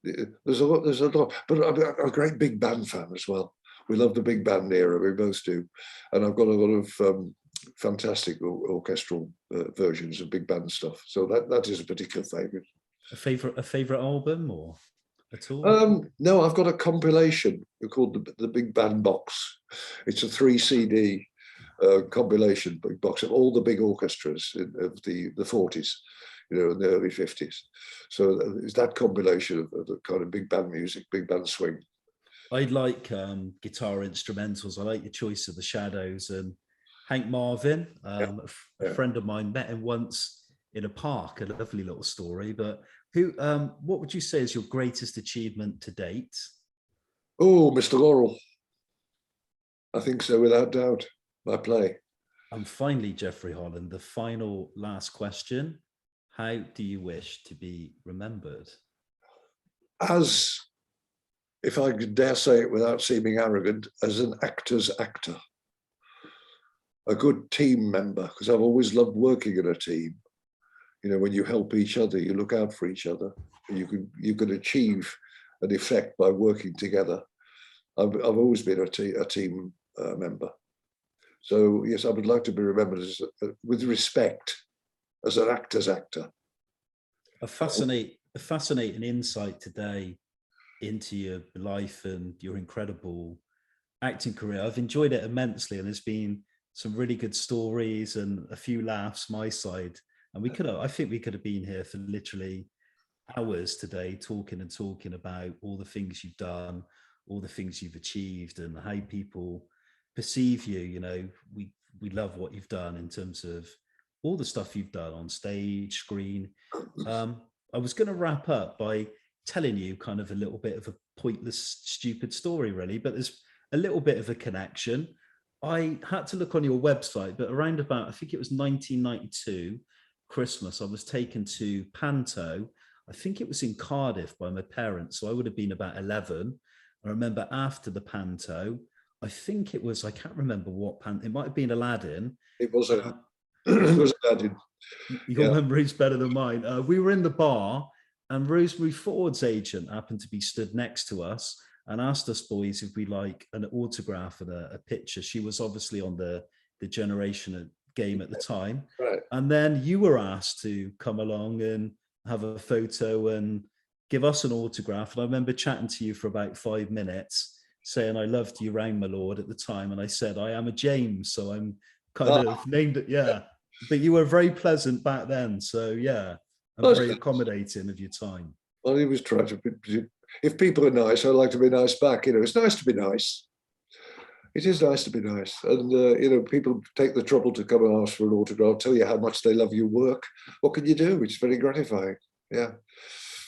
there's a lot, but I'm a great big band fan as well. We love the big band era, we both do. And I've got a lot of fantastic orchestral versions of big band stuff. So that is a particular favorite. A favorite album or at all? No, I've got a compilation called the Big Band Box. It's a 3 CD compilation big box of all the big orchestras of the 40s, you know, in the early 50s. So it's that compilation of the kind of big band music, big band swing. I like guitar instrumentals. I like your choice of the Shadows and Hank Marvin. A friend of mine met him once in a park, a lovely little story. But what would you say is your greatest achievement to date? Oh, Mr. Laurel. I think so, without doubt. My play. And finally, Jeffrey Holland, the last question. How do you wish to be remembered? As, if I could dare say it without seeming arrogant, as an actor's actor. A good team member, because I've always loved working in a team. You know, when you help each other, you look out for each other. You can achieve an effect by working together. I've always been a team member. So yes, I would like to be remembered as, with respect, as an actor's actor. A fascinating insight today into your life and your incredible acting career. I've enjoyed it immensely, and there's been some really good stories and a few laughs my side. And I think we could have been here for literally hours today, talking about all the things you've done, all the things you've achieved, and how people perceive you. You know, we love what you've done in terms of all the stuff you've done on stage, screen. I was going to wrap up by telling you kind of a little bit of a pointless, stupid story, really, but there's a little bit of a connection. I had to look on your website, but around about, I think it was 1992 Christmas, I was taken to Panto. I think it was in Cardiff by my parents, so I would have been about 11. I remember after the Panto, I think it was, I can't remember what Panto, it might have been Aladdin. It was Aladdin. Your memory's better than mine. We were in the bar, and Rosemary Ford's agent happened to be stood next to us and asked us boys if we like an autograph and a picture. She was obviously on the Generation game at the time. Right. And then you were asked to come along and have a photo and give us an autograph. And I remember chatting to you for about 5 minutes, saying I loved you round, my lord, at the time. And I said, I am a James, so I'm kind of named it. Yeah. But you were very pleasant back then. So yeah, I'm very accommodating of your time. Well, he was trying to be, if people are nice, I like to be nice back. You know, it's nice to be nice. It is nice to be nice. And, you know, people take the trouble to come and ask for an autograph, tell you how much they love your work. What can you do? It's very gratifying. Yeah.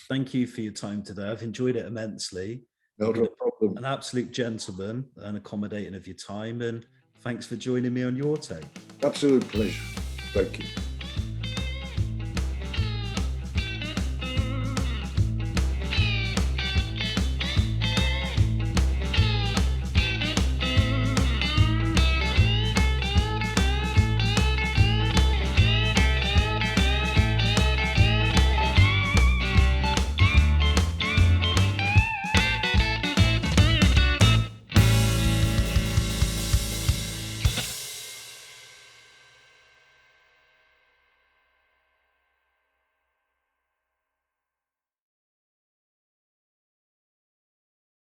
Thank you for your time today. I've enjoyed it immensely. No problem. An absolute gentleman and accommodating of your time. And thanks for joining me on your take. Absolute pleasure. Thank you.